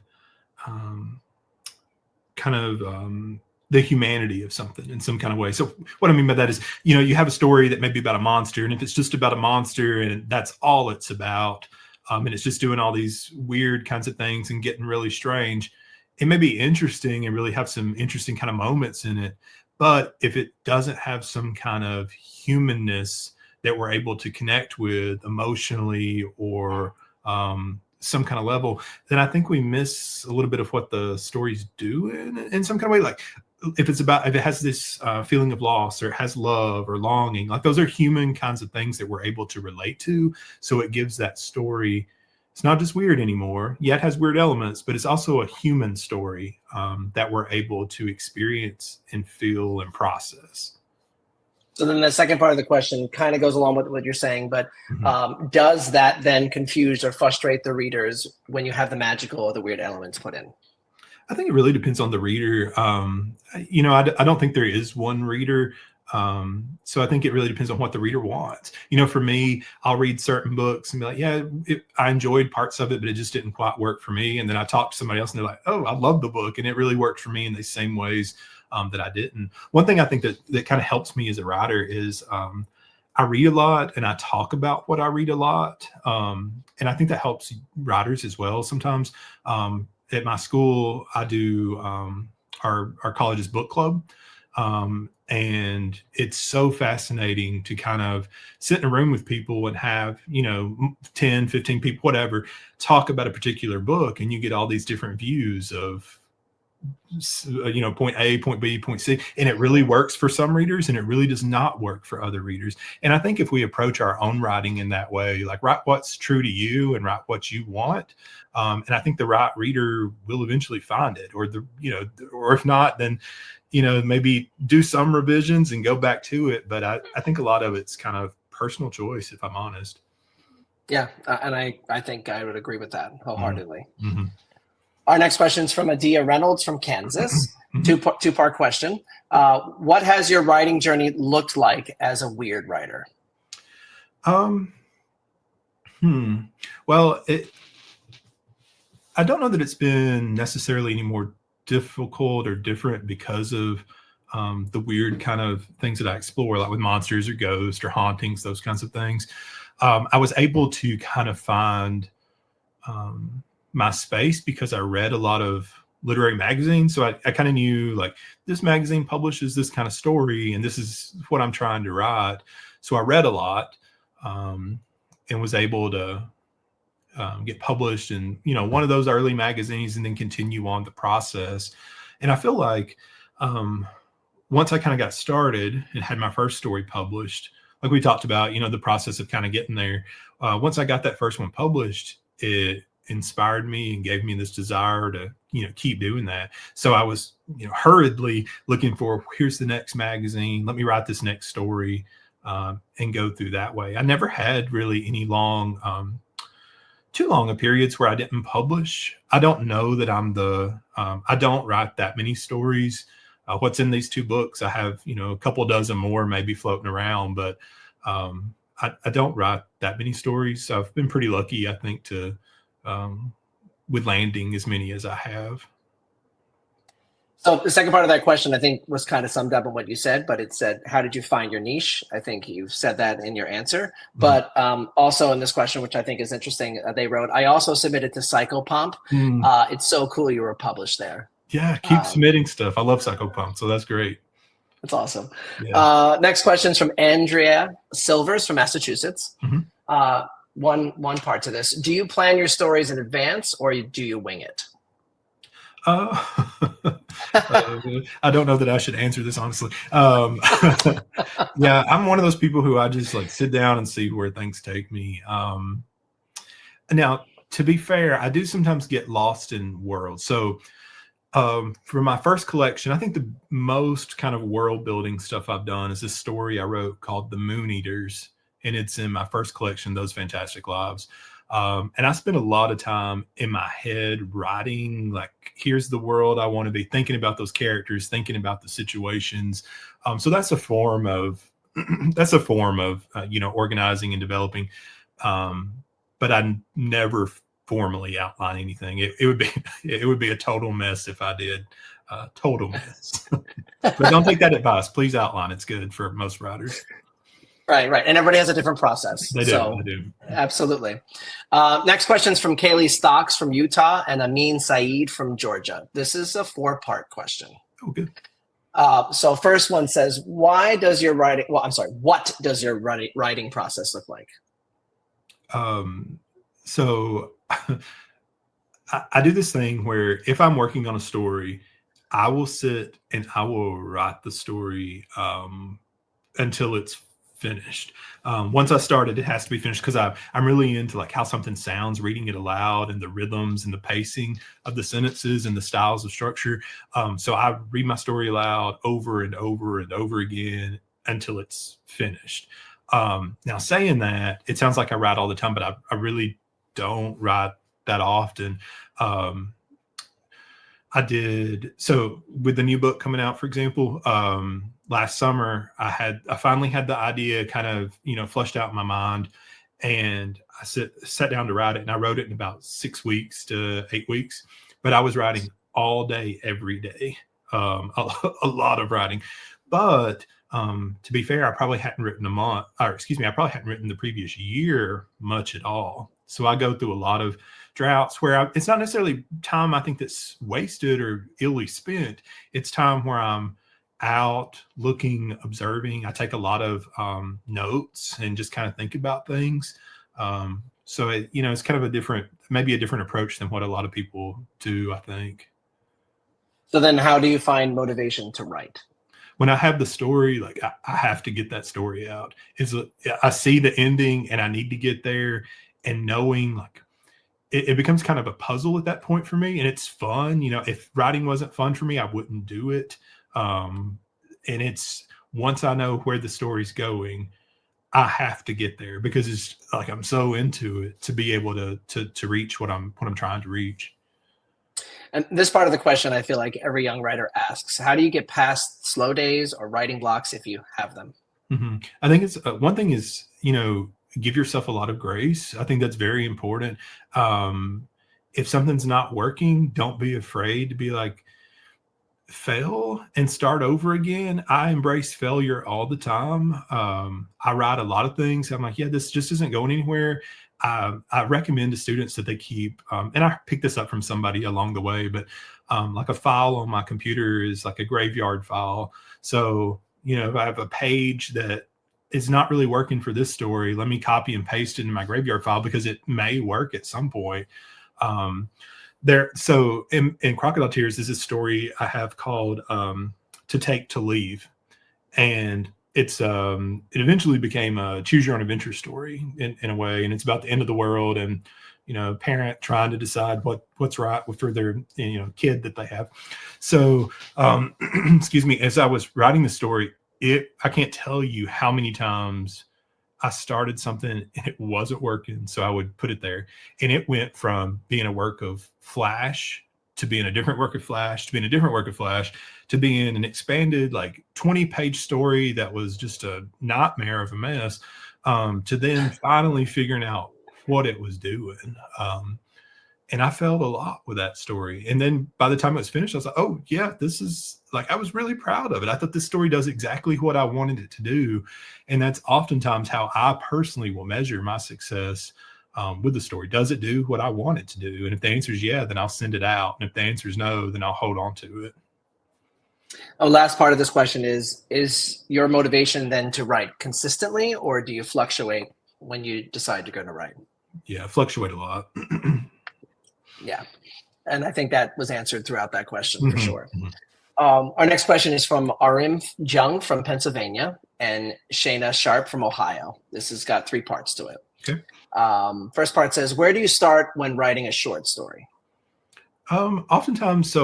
the humanity of something in some kind of way. So what I mean by that is, you have a story that may be about a monster, and if it's just about a monster and that's all it's about, and it's just doing all these weird kinds of things and getting really strange, it may be interesting and really have some interesting kind of moments in it. But if it doesn't have some kind of humanness that we're able to connect with emotionally or some kind of level, then I think we miss a little bit of what the stories do in some kind of way. Like if it has this feeling of loss, or it has love or longing, like those are human kinds of things that we're able to relate to. So it gives that story, it's not just weird anymore. Yeah, it has weird elements, but it's also a human story that we're able to experience and feel and process.
So then the second part of the question kind of goes along with what you're saying, but does that then confuse or frustrate the readers when you have the magical or the weird elements put in?
I think it really depends on the reader. I don't think there is one reader. So I think it really depends on what the reader wants. For me, I'll read certain books and be like, yeah, I enjoyed parts of it, but it just didn't quite work for me. And then I talk to somebody else and they're like, oh, I love the book. And it really worked for me in the same ways that I didn't. One thing I think that kind of helps me as a writer is I read a lot and I talk about what I read a lot. And I think that helps writers as well. Sometimes at my school, I do our college's book club. And it's so fascinating to kind of sit in a room with people and have, 10, 15 people, whatever, talk about a particular book. And you get all these different views of, point A, point B, point C. And it really works for some readers and it really does not work for other readers. And I think if we approach our own writing in that way, like write what's true to you and write what you want. And I think the right reader will eventually find it, or or if not, then, maybe do some revisions and go back to it. But I think a lot of it's kind of personal choice, if I'm honest.
Yeah. And I think I would agree with that wholeheartedly.
Mm-hmm.
Our next question is from Adia Reynolds from Kansas. Two-part question. What has your writing journey looked like as a weird writer?
Well, I don't know that it's been necessarily any more difficult or different because of the weird kind of things that I explore, like with monsters or ghosts or hauntings, those kinds of things. I was able to kind of find my space because I read a lot of literary magazines. So I kind of knew, like, this magazine publishes this kind of story and this is what I'm trying to write. So I read a lot and was able to get published in, one of those early magazines and then continue on the process. And I feel like once I kind of got started and had my first story published, like we talked about, the process of kind of getting there. Once I got that first one published, it inspired me and gave me this desire to, keep doing that. So I was, hurriedly looking for, here's the next magazine. Let me write this next story and go through that way. I never had really any too long a periods where I didn't publish. I don't know that I don't write that many stories. What's in these 2 books, I have, a couple dozen more maybe floating around, but I don't write that many stories. So I've been pretty lucky, I think, to with landing as many as I have.
So the second part of that question, I think, was kind of summed up in what you said, but it said, how did you find your niche? I think you said that in your answer. But also in this question, which I think is interesting, they wrote, I also submitted to Psychopomp. It's so cool you were published there.
Yeah, keep submitting stuff. I love Psychopomp, so that's great.
That's awesome.
Yeah.
Next question is from Andrea Silvers from Massachusetts. One part to this. Do you plan your stories in advance or do you wing it?
I don't know that I should answer this honestly. Yeah, I'm one of those people who I just like sit down and see where things take me. Now, to be fair, I do sometimes get lost in worlds. So for my first collection, I think the most kind of world building stuff I've done is this story I wrote called The Moon Eaters, and it's in my first collection, Those Fantastic Lives. And I spent a lot of time in my head writing, like, here's the world I want to be, thinking about those characters, thinking about the situations. So that's a form of organizing and developing. But I never formally outline anything. It would be a total mess if I did. Total mess. But don't take that advice. Please outline. It's good for most writers.
Right. And everybody has a different process.
They do.
Absolutely. Next question is from Kaylee Stocks from Utah and Amin Saeed from Georgia. This is a 4-part question.
Oh, good.
So first one says, what does your writing process look like?
So I do this thing where if I'm working on a story, I will sit and I will write the story until it's finished. Once I started, it has to be finished because I'm really into like how something sounds, reading it aloud, and the rhythms and the pacing of the sentences and the styles of structure. So I read my story aloud over and over and over again until it's finished. Now, saying that, it sounds like I write all the time, but I really don't write that often. I did. So with the new book coming out, for example, last summer, I finally had the idea kind of, flushed out in my mind, and I sat down to write it, and I wrote it in about 6 weeks to 8 weeks, but I was writing all day, every day, a lot of writing. But to be fair, I probably hadn't written I probably hadn't written the previous year much at all. So I go through a lot of droughts where it's not necessarily time I think that's wasted or illy spent. It's time where I'm out looking, observing. I take a lot of notes and just kind of think about things. So it's kind of maybe a different approach than what a lot of people do, I think.
So then how do you find motivation to write?
When I have the story, like I have to get that story out. I see the ending and I need to get there, and knowing like it becomes kind of a puzzle at that point for me, and it's fun. If writing wasn't fun for me, I wouldn't do it. And it's once I know where the story's going, I have to get there because it's like I'm so into it to be able to reach what I'm trying to reach.
And this part of the question, I feel like every young writer asks: how do you get past slow days or writing blocks if you have them?
Mm-hmm. I think it's one thing is give yourself a lot of grace. I think that's very important. If something's not working, don't be afraid to be like, fail and start over again. I embrace failure all the time. I write a lot of things. I'm like, yeah, this just isn't going anywhere. I recommend to students that they keep, and I picked this up from somebody along the way, but like a file on my computer is like a graveyard file. So, if I have a page that is not really working for this story, let me copy and paste it in my graveyard file because it may work at some point. So in Crocodile Tears is this story I have called To Take to Leave, and it's it eventually became a choose your own adventure story in a way, and it's about the end of the world and parent trying to decide what's right for their kid that they have. So excuse me, as I was writing the story, I can't tell you how many times I started something and it wasn't working. So I would put it there, and it went from being a work of Flash to being a different work of Flash to being a different work of Flash to being an expanded 20-page story that was just a nightmare of a mess, to then finally figuring out what it was doing. And I failed a lot with that story. And then by the time it was finished, I was like, oh yeah, this is I was really proud of it. I thought this story does exactly what I wanted it to do. And that's oftentimes how I personally will measure my success with the story. Does it do what I want it to do? And if the answer is yeah, then I'll send it out. And if the answer is no, then I'll hold on to it.
Oh, last part of this question is your motivation then to write consistently, or do you fluctuate when you decide you're going to write?
Yeah, fluctuate a lot.
Yeah. And I think that was answered throughout that question for sure. Our next question is from Arim Jung from Pennsylvania and Shayna Sharp from Ohio. This has got 3 parts to it.
Okay.
First part says, where do you start when writing a short story?
Oftentimes,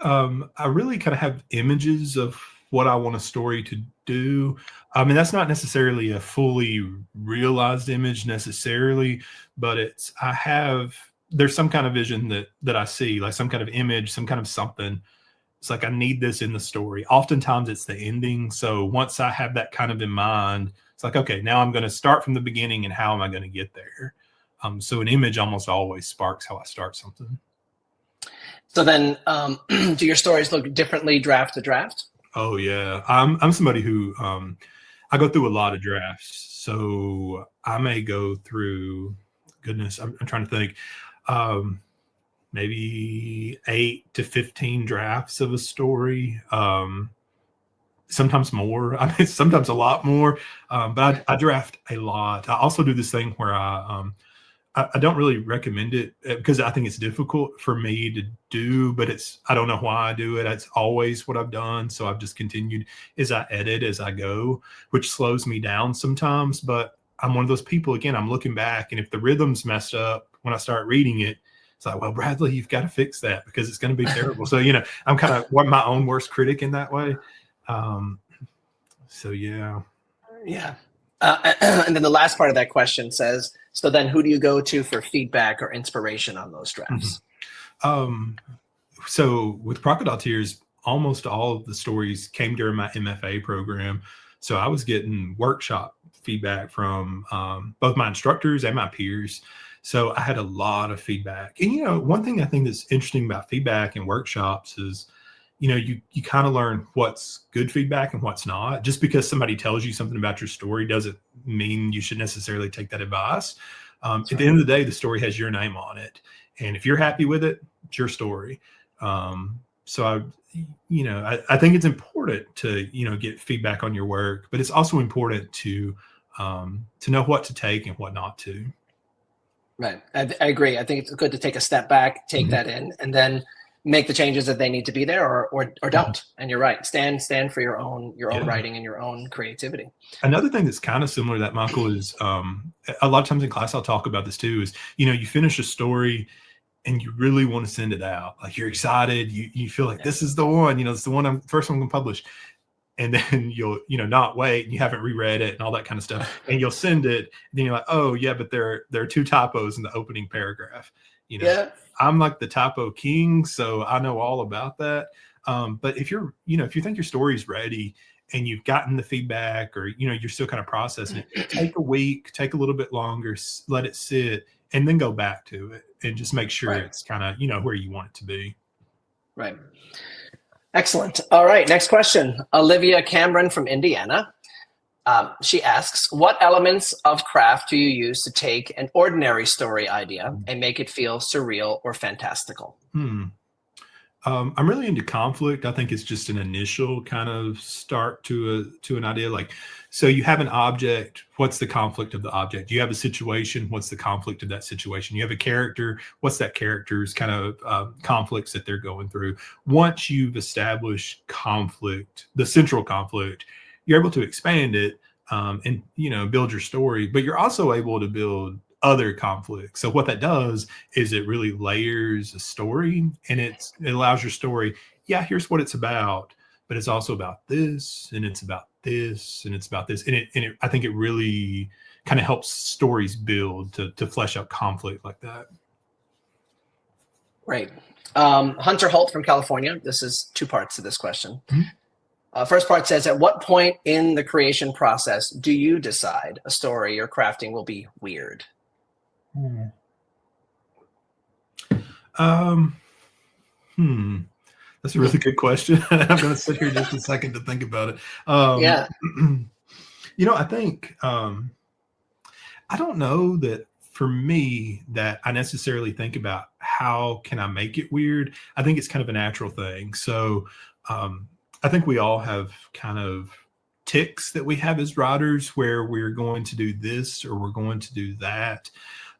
I really kind of have images of what I want a story to do. I mean, that's not necessarily a fully realized image necessarily, but there's some kind of vision that I see, like some kind of image, some kind of something. It's like I need this in the story. Oftentimes it's the ending. So once I have that kind of in mind, it's like, okay, now I'm going to start from the beginning and how am I going to get there? So an image almost always sparks how I start something.
So then do your stories look differently draft to draft?
Oh yeah. I'm somebody who I go through a lot of drafts. So I may go through, goodness, I'm trying to think, maybe 8 to 15 drafts of a story. Sometimes more. I mean, sometimes a lot more. But I draft a lot. I also do this thing where I don't really recommend it because I think it's difficult for me to do, but I don't know why I do it. It's always what I've done. So I've just continued as I edit as I go, which slows me down sometimes. But I'm one of those people, again, I'm looking back, and if the rhythm's messed up when I start reading it, it's like, well, Bradley, you've got to fix that because it's going to be terrible. So, I'm kind of my own worst critic in that way. So, yeah.
Yeah. And then the last part of that question says, so then who do you go to for feedback or inspiration on those drafts?
So with Crocodile Tears, almost all of the stories came during my MFA program. So I was getting workshop feedback from both my instructors and my peers. So I had a lot of feedback. And, one thing I think that's interesting about feedback and workshops is, you kind of learn what's good feedback and what's not. Just because somebody tells you something about your story doesn't mean you should necessarily take that advice. At the end of the day, the story has your name on it. And if you're happy with it, it's your story. So I think it's important to, get feedback on your work, but it's also important to know what to take and what not to.
Right. I agree. I think it's good to take a step back, take that in, and then make the changes that they need to be there or don't. And you're right. Stand for your own writing and your own creativity.
Another thing that's kind of similar to that, Michael, is a lot of times in class, I'll talk about this too, is, you finish a story and you really want to send it out. Like you're excited. You feel like this is the one, it's the one first one I'm going to publish. And then you'll, not wait, and you haven't reread it and all that kind of stuff. And you'll send it. And then you're like, oh yeah, but there are 2 typos in the opening paragraph. I'm like the typo king, so I know all about that. But if you're, if you think your story's ready and you've gotten the feedback, or, you're still kind of processing it, take a week, take a little bit longer, let it sit, and then go back to it and just make sure it's kind of, where you want it to be.
Right. Excellent. All right. Next question. Olivia Cameron from Indiana. She asks, what elements of craft do you use to take an ordinary story idea and make it feel surreal or fantastical?
I'm really into conflict. I think it's just an initial kind of start to an idea. Like, so you have an object. What's the conflict of the object? You have a situation. What's the conflict of that situation? You have a character. What's that character's kind of conflicts that they're going through? Once you've established conflict, the central conflict, you're able to expand it and, build your story, but you're also able to build other conflicts. So what that does is it really layers a story, and it allows your story. Yeah, here's what it's about, but it's also about this, and it's about this, and it's about this. And I think it really kind of helps stories build to flesh out conflict like that.
Great. Hunter Holt from California. This is 2 parts to this question. First part says, at what point in the creation process do you decide a story you're crafting will be weird?
That's a really good question. I'm going to sit here just a second to think about it. I think, I don't know that for me that I necessarily think about how can I make it weird. I think it's kind of a natural thing. So I think we all have kind of ticks that we have as writers where we're going to do this or we're going to do that.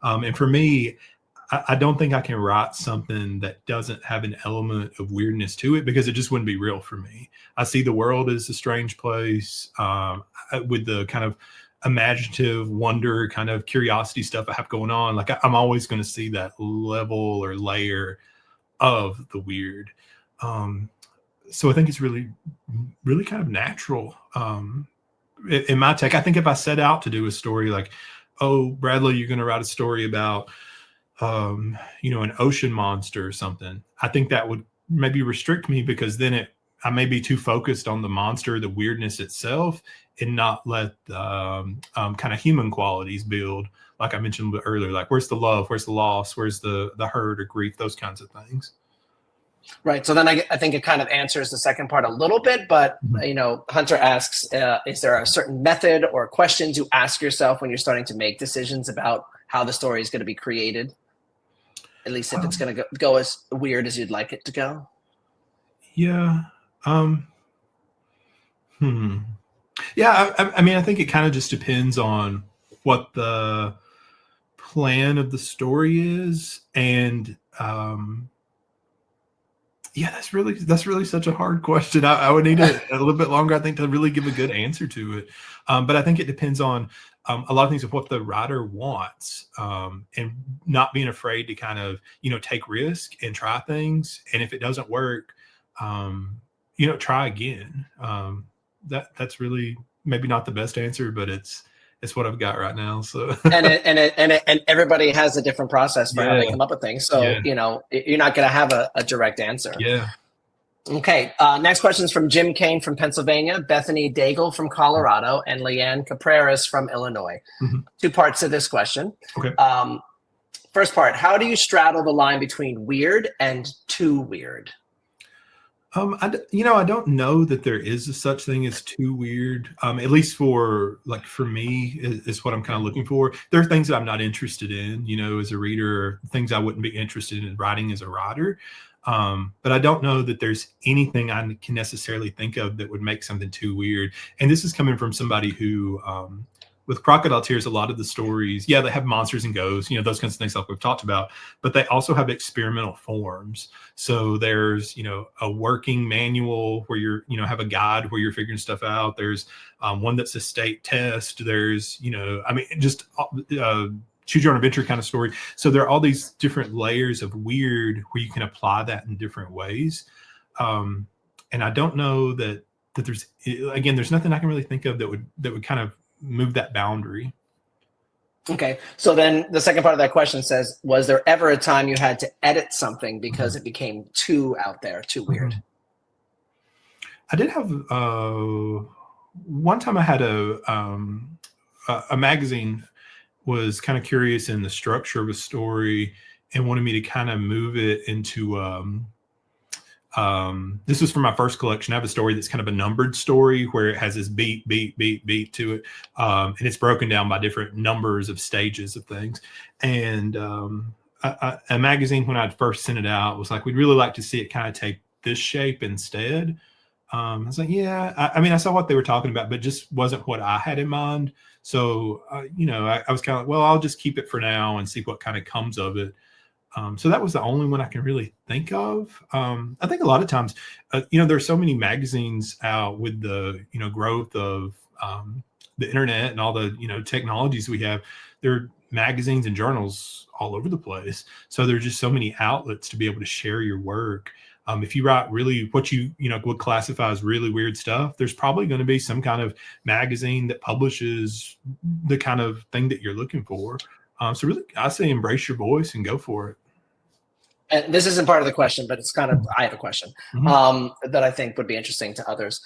And for me, I don't think I can write something that doesn't have an element of weirdness to it, because it just wouldn't be real for me. I see the world as a strange place with the kind of imaginative wonder, kind of curiosity stuff I have going on. Like I'm always going to see that level or layer of the weird. So I think it's really, really kind of natural. In my take, I think if I set out to do a story like, oh, Bradley, you're going to write a story about, an ocean monster or something, I think that would maybe restrict me, because then I may be too focused on the monster, the weirdness itself, and not let kind of human qualities build. Like I mentioned earlier, like where's the love, where's the loss, where's the hurt or grief, those kinds of things.
Right. So then I think it kind of answers the second part a little bit, but, Hunter asks, is there a certain method or questions you ask yourself when you're starting to make decisions about how the story is going to be created? At least if it's going to go as weird as you'd like it to go.
Yeah. Yeah. I mean, I think it kind of just depends on what the plan of the story is. And, yeah, that's really such a hard question. I would need a little bit longer, I think, to really give a good answer to it. But I think it depends on a lot of things of what the writer wants, and not being afraid to kind of, take risk and try things. And if it doesn't work, try again. That's really maybe not the best answer, but it's it's what I've got right now. So
and everybody has a different process for how they come up with things. So you're not going to have a direct answer.
Yeah.
Okay. Next question is from Jim Kane from Pennsylvania, Bethany Daigle from Colorado, and Leanne Capreras from Illinois.
Mm-hmm.
2 parts to this question.
Okay.
First part, how do you straddle the line between weird and too weird?
I don't know that there is a such thing as too weird. At least for me is what I'm kind of looking for. There are things that I'm not interested in, as a reader, or things I wouldn't be interested in writing as a writer. But I don't know that there's anything I can necessarily think of that would make something too weird. And this is coming from somebody who, with Crocodile Tears, a lot of the stories, they have monsters and ghosts, those kinds of things like we've talked about, but they also have experimental forms. So there's, a working manual where you're, have a guide where you're figuring stuff out. There's one that's a state test. There's, just choose your own adventure kind of story. So there are all these different layers of weird where you can apply that in different ways. And I don't know that there's nothing I can really think of that would kind of move that boundary.
Okay. So then the second part of that question says, was there ever a time you had to edit something because it became too out there, too weird?
I did have one time I had a magazine was kind of curious in the structure of a story and wanted me to kind of move it into this was for my first collection. I have a story that's kind of a numbered story where it has this beat to it. And it's broken down by different numbers of stages of things. And a magazine, when I first sent it out, was like, we'd really like to see it kind of take this shape instead. I was like, I saw what they were talking about, but just wasn't what I had in mind. So, I was kind of like, well, I'll just keep it for now and see what kind of comes of it. So that was the only one I can really think of. I think a lot of times, there's so many magazines out with the, growth of the internet and all the, technologies we have. There are magazines and journals all over the place. So there's just so many outlets to be able to share your work. If you write really what would classify as really weird stuff, there's probably going to be some kind of magazine that publishes the kind of thing that you're looking for. So really, I say embrace your voice and go for it.
And this isn't part of the question, but it's kind of, I have a question that I think would be interesting to others.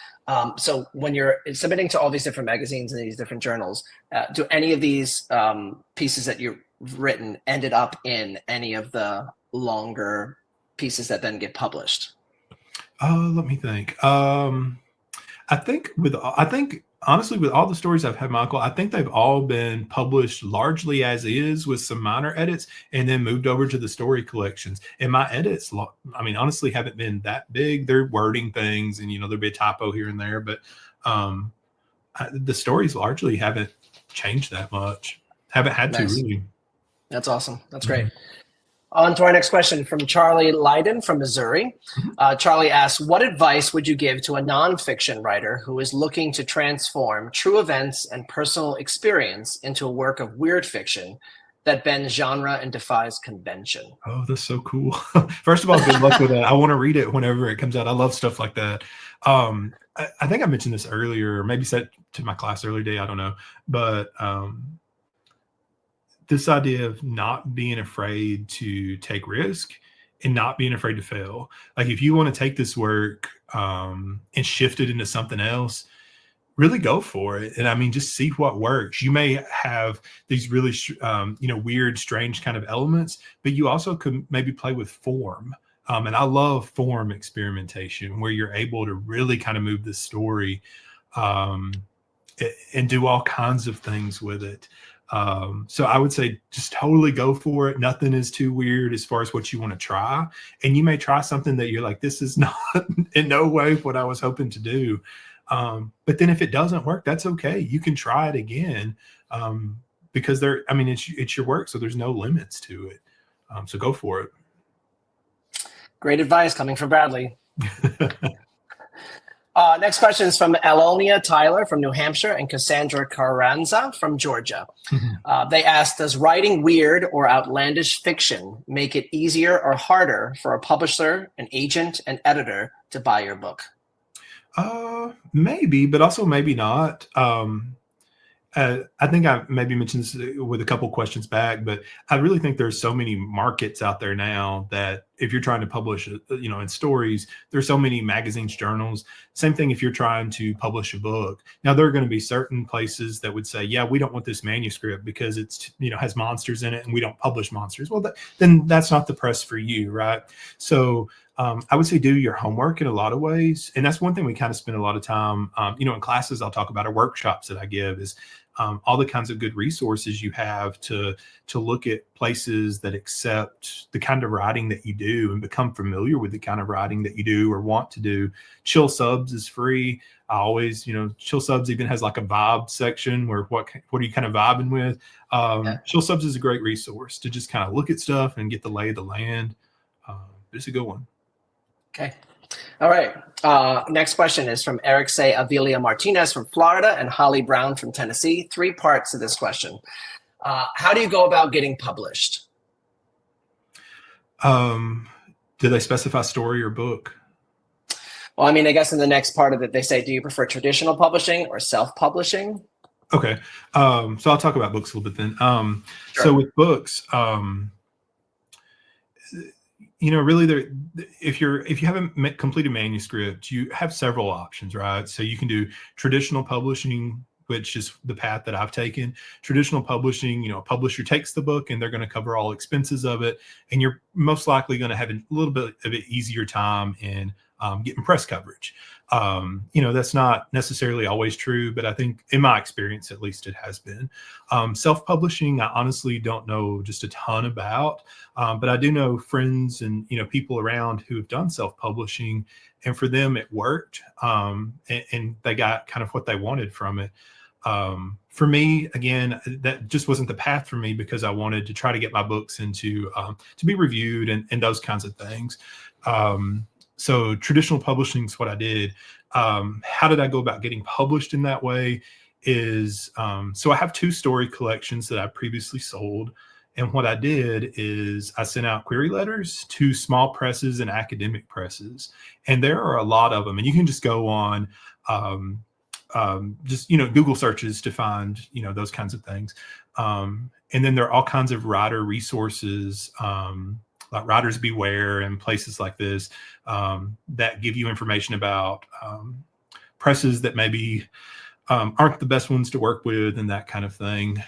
So when you're submitting to all these different magazines and these different journals, do any of these pieces that you've written ended up in any of the longer pieces that then get published?
Let me think. I think honestly, with all the stories I've had, Michael, I think they've all been published largely as is with some minor edits and then moved over to the story collections. And my edits, honestly, haven't been that big. They're wording things and, there'll be a typo here and there, but the stories largely haven't changed that much. Haven't had to really.
That's awesome. That's great. On to our next question from Charlie Leiden from Missouri. Charlie asks, what advice would you give to a nonfiction writer who is looking to transform true events and personal experience into a work of weird fiction that bends genre and defies convention?
Oh, that's so cool. First of all, good luck with that. I want to read it whenever it comes out. I love stuff like that. I think I mentioned this earlier, maybe said to my class earlier today, I don't know. But this idea of not being afraid to take risk and not being afraid to fail. Like if you want to take this work and shift it into something else, really go for it. And just see what works. You may have these really, weird, strange kind of elements, but you also could maybe play with form. And I love form experimentation where you're able to really kind of move the story and do all kinds of things with it. So I would say just totally go for it. Nothing is too weird as far as what you want to try. And you may try something that you're like, this is not in no way what I was hoping to do. But then if it doesn't work, that's okay. You can try it again. Because it's your work. So there's no limits to it. So go for it.
Great advice coming from Bradley. Next question is from Elonia Tyler from New Hampshire and Cassandra Carranza from Georgia. They asked, does writing weird or outlandish fiction make it easier or harder for a publisher, an agent, an editor to buy your book?
Maybe, but also maybe not. I think I maybe mentioned this with a couple questions back, but I really think there's so many markets out there now that if you're trying to publish, in stories, there's so many magazines, journals. Same thing if you're trying to publish a book. Now, there are going to be certain places that would say, yeah, we don't want this manuscript because it's, has monsters in it and we don't publish monsters. Well, then that's not the press for you, right? So I would say do your homework in a lot of ways. And that's one thing we kind of spend a lot of time, in classes I'll talk about, or workshops that I give, is all the kinds of good resources you have to look at places that accept the kind of writing that you do and become familiar with the kind of writing that you do or want to do. Chill Subs is free. I always, Chill Subs even has like a vibe section where what are you kind of vibing with? Chill Subs is a great resource to just kind of look at stuff and get the lay of the land. It's a good one.
Okay. All right. Next question is from Eric Say Avilia Martinez from Florida and Holly Brown from Tennessee. 3 parts to this question. How do you go about getting published?
Do they specify story or book?
Well, I mean, I guess in the next part of it, they say, do you prefer traditional publishing or self-publishing?
Okay. So I'll talk about books a little bit then.
Sure.
So with books, really, if you haven't completed manuscript, you have several options, right? So you can do traditional publishing, which is the path that I've taken. Traditional publishing, a publisher takes the book and they're going to cover all expenses of it, and you're most likely going to have a little bit of an easier time in getting press coverage. That's not necessarily always true, but I think in my experience, at least, it has been. Self-publishing, I honestly don't know just a ton about, but I do know friends and, people around who have done self-publishing, and for them it worked, and they got kind of what they wanted from it. For me, again, that just wasn't the path for me because I wanted to try to get my books into to be reviewed and those kinds of things. So traditional publishing is what I did. How did I go about getting published in that way is, so I have 2 story collections that I previously sold. And what I did is I sent out query letters to small presses and academic presses. And there are a lot of them. And you can just go on Google searches to find, those kinds of things. And then there are all kinds of writer resources, like Writers Beware and places like this, that give you information about presses that maybe aren't the best ones to work with and that kind of thing.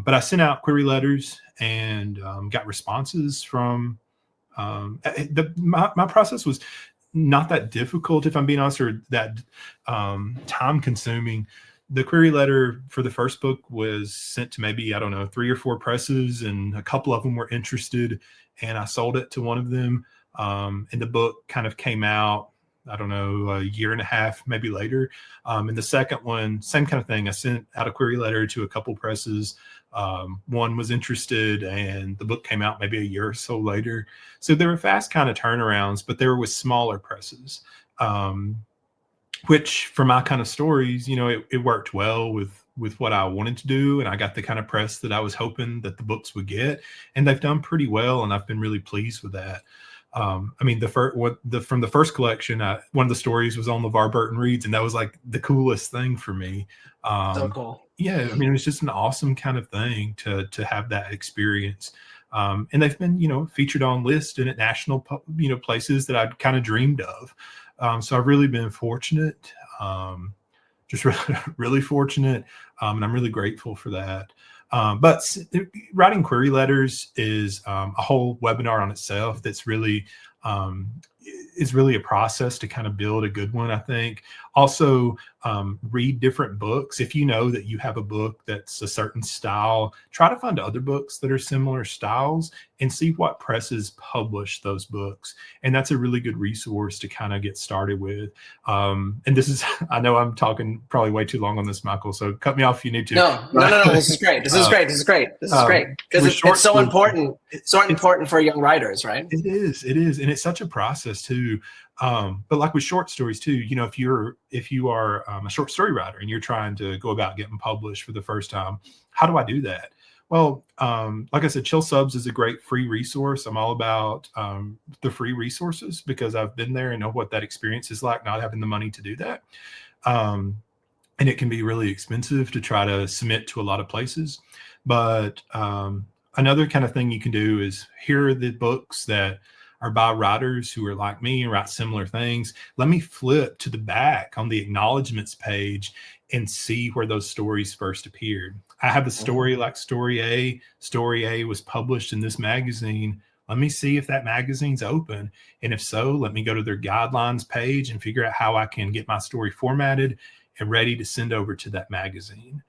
But I sent out query letters and got responses from my process was not that difficult, if I'm being honest, or that time consuming. The query letter for the first book was sent to maybe, 3 or 4 presses, and a couple of them were interested, and I sold it to one of them. And the book kind of came out, a year and a half, maybe later. And the second one, same kind of thing. I sent out a query letter to a couple presses. One was interested, and the book came out maybe a year or so later. So there were fast kind of turnarounds, but they were with smaller presses. Which for my kind of stories, it worked well with what I wanted to do. And I got the kind of press that I was hoping that the books would get, and they've done pretty well. And I've been really pleased with that. From the first collection, one of the stories was on LeVar Burton Reads, and that was like the coolest thing for me.
So cool.
Yeah. It was just an awesome kind of thing to have that experience. And they've been, featured on lists and at national, places that I'd kind of dreamed of. So I've really been fortunate, just really, really fortunate. And I'm really grateful for that. But writing query letters is a whole webinar on itself. That's really is really a process to kind of build a good one, I think. Also, read different books. If you know that you have a book that's a certain style, try to find other books that are similar styles and see what presses publish those books. And that's a really good resource to kind of get started with. And this is, I know I'm talking probably way too long on this, Michael, so cut me off if you need to.
No, this is great. This is great. Because it's so important. It's so important for young writers, right?
It is. And it's such a process too. But like with short stories too, if you are a short story writer and you're trying to go about getting published for the first time, how do I do that? Well, like I said, Chill Subs is a great free resource. I'm all about the free resources because I've been there and know what that experience is like, not having the money to do that. and it can be really expensive to try to submit to a lot of places. But another kind of thing you can do is, here are the books that are by writers who are like me and write similar things. Let me flip to the back on the acknowledgments page and see where those stories first appeared. I have a story like Story A. Story A was published in this magazine. Let me see if that magazine's open. And if so, let me go to their guidelines page and figure out how I can get my story formatted and ready to send over to that magazine.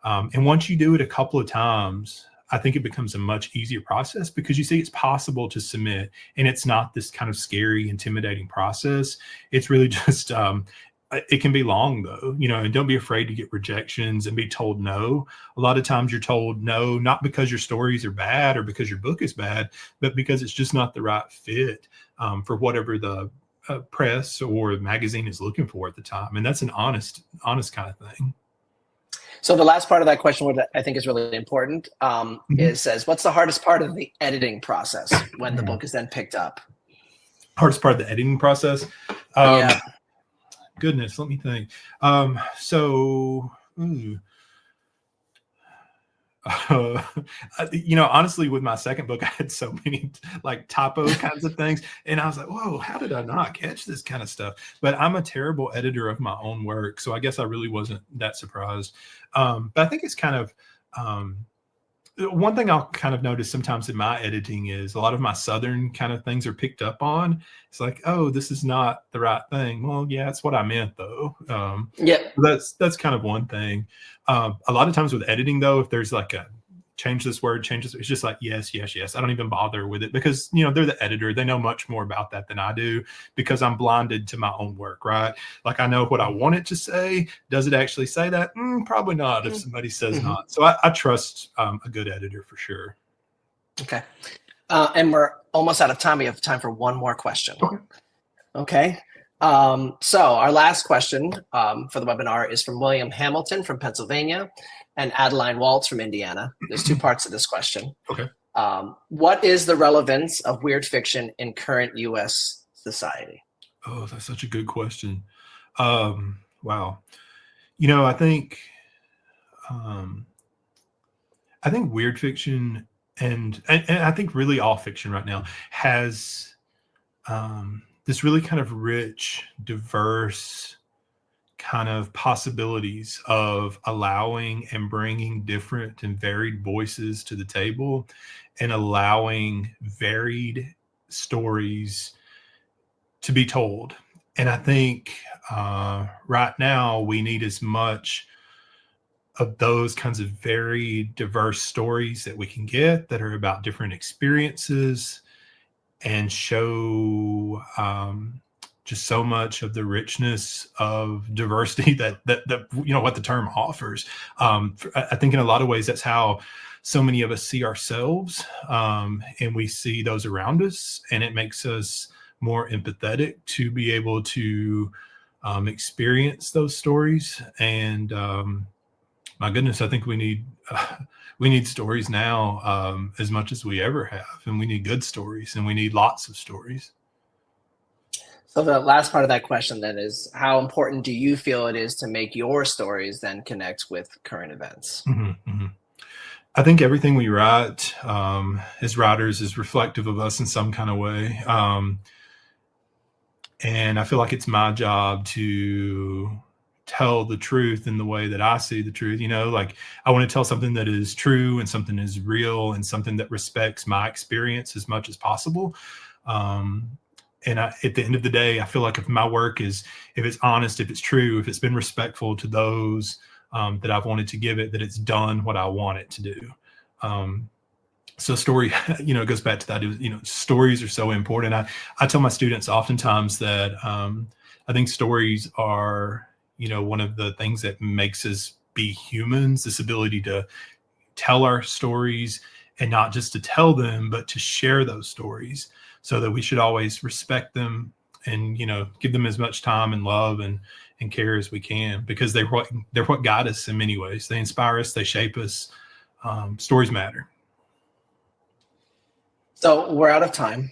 And once you do it a couple of times, I think it becomes a much easier process, because you see it's possible to submit, and it's not this kind of scary, intimidating process. It's really just, it can be long though, and don't be afraid to get rejections and be told no. A lot of times you're told no, not because your stories are bad or because your book is bad, but because it's just not the right fit for whatever the press or magazine is looking for at the time. And that's an honest kind of thing.
So the last part of that question, what I think is really important, is says, what's the hardest part of the editing process when the book is then picked up?
Hardest part of the editing process?
Yeah.
Goodness, let me think. Honestly, with my second book, I had so many like typo kinds of things, and I was like, whoa, how did I not catch this kind of stuff? But I'm a terrible editor of my own work, so I guess I really wasn't that surprised. But I think it's kind of one thing I'll kind of notice sometimes in my editing is a lot of my Southern kind of things are picked up on. It's like, oh, this is not the right thing. Well, yeah, that's what I meant though. That's kind of one thing. A lot of times with editing though, if there's like a change this word, change this, it's just like, yes. I don't even bother with it, because, they're the editor. They know much more about that than I do, because I'm blinded to my own work, right? Like, I know what I want it to say. Does it actually say that? Probably not if somebody says not. So I trust a good editor for sure.
Okay. And we're almost out of time. We have time for one more question. Okay. So our last question for the webinar is from William Hamilton from Pennsylvania and Adeline Waltz from Indiana. There's two parts of this question.
Okay.
What is the relevance of weird fiction in current U.S. society?
Oh, that's such a good question. Wow. I think weird fiction and I think really all fiction right now has this really kind of rich, diverse kind of possibilities of allowing and bringing different and varied voices to the table, and allowing varied stories to be told. And I think right now we need as much of those kinds of very diverse stories that we can get, that are about different experiences and show just so much of the richness of diversity that what the term offers. I think in a lot of ways that's how so many of us see ourselves, and we see those around us, and it makes us more empathetic to be able to experience those stories. And my goodness, I think we need stories now as much as we ever have, and we need good stories, and we need lots of stories.
So the last part of that question then is, how important do you feel it is to make your stories then connect with current events?
I think everything we write as writers is reflective of us in some kind of way. And I feel like it's my job to tell the truth in the way that I see the truth. Like, I want to tell something that is true and something is real and something that respects my experience as much as possible. And at the end of the day, I feel like if my work is, if it's honest, if it's true, if it's been respectful to those that I've wanted to give it, that it's done what I want it to do. So story, it goes back to that, stories are so important. I tell my students oftentimes that I think stories are, one of the things that makes us be humans, this ability to tell our stories, and not just to tell them, but to share those stories, so that we should always respect them and, give them as much time and love and care as we can, because they're what guide us in many ways. They inspire us, they shape us. Stories matter.
So we're out of time.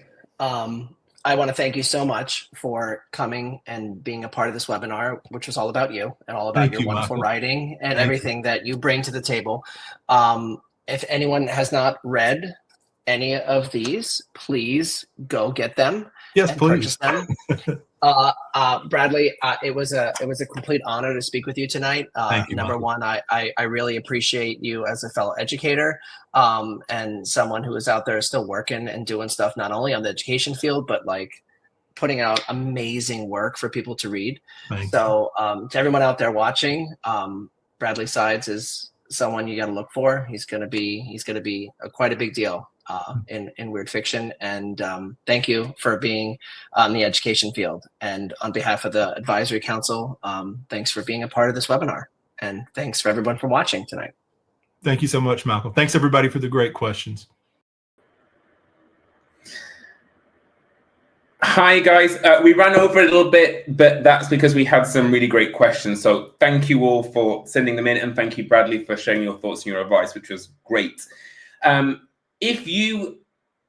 I want to thank you so much for coming and being a part of this webinar, which was all about you and all about
Thank
your
you,
wonderful
Michael.
writing and
Thank
everything that you bring to the table. If anyone has not read any of these, please go get them
Yes,
and
please.
purchase them. Bradley, it was a complete honor to speak with you tonight.
Thank you,
Number
Michael.
one, I really appreciate you as a fellow educator and someone who is out there still working and doing stuff not only on the education field but like putting out amazing work for people to read.
Thank
So to everyone out there watching, Bradley Sides is someone you got to look for. He's going to be quite a big deal in weird fiction. And thank you for being on the education field. And on behalf of the advisory council, thanks for being a part of this webinar. And thanks for everyone for watching tonight.
Thank you so much, Malcolm. Thanks everybody for the great questions.
Hi guys, we ran over a little bit, but that's because we had some really great questions. So thank you all for sending them in, and thank you, Bradley, for sharing your thoughts and your advice, which was great. If you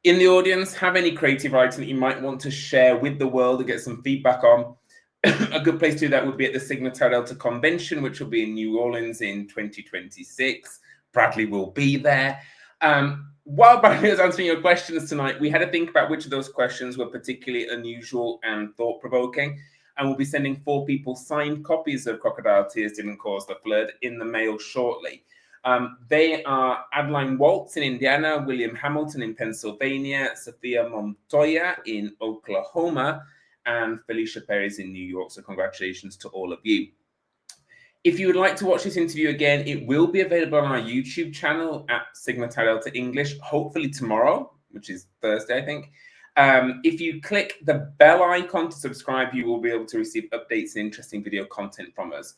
in the audience have any creative writing that you might want to share with the world and get some feedback on, a good place to do that would be at the Sigma Tau Delta Convention, which will be in New Orleans in 2026. Bradley will be there. While Bradley was answering your questions tonight, we had to think about which of those questions were particularly unusual and thought-provoking, and we'll be sending 4 people signed copies of Crocodile Tears Didn't Cause the Flood in the mail shortly. They are Adeline Waltz in Indiana, William Hamilton in Pennsylvania, Sophia Montoya in Oklahoma, and Felicia Perez in New York. So congratulations to all of you. If you would like to watch this interview again, it will be available on our YouTube channel at Sigma Tau Delta English, hopefully tomorrow, which is Thursday, I think. If you click the bell icon to subscribe, you will be able to receive updates and interesting video content from us.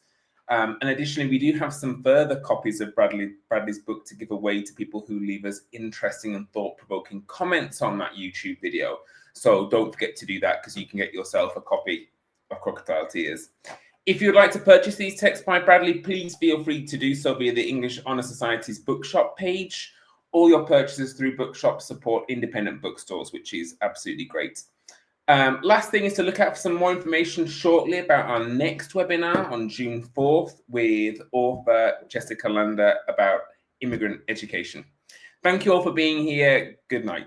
And additionally, we do have some further copies of Bradley's book to give away to people who leave us interesting and thought-provoking comments on that YouTube video. So don't forget to do that, because you can get yourself a copy of Crocodile Tears. If you'd like to purchase these texts by Bradley, please feel free to do so via the English Honor Society's bookshop page. All your purchases through bookshops support independent bookstores, which is absolutely great. Last thing is to look out for some more information shortly about our next webinar on June 4th with author Jessica Lander about immigrant education. Thank you all for being here. Good night.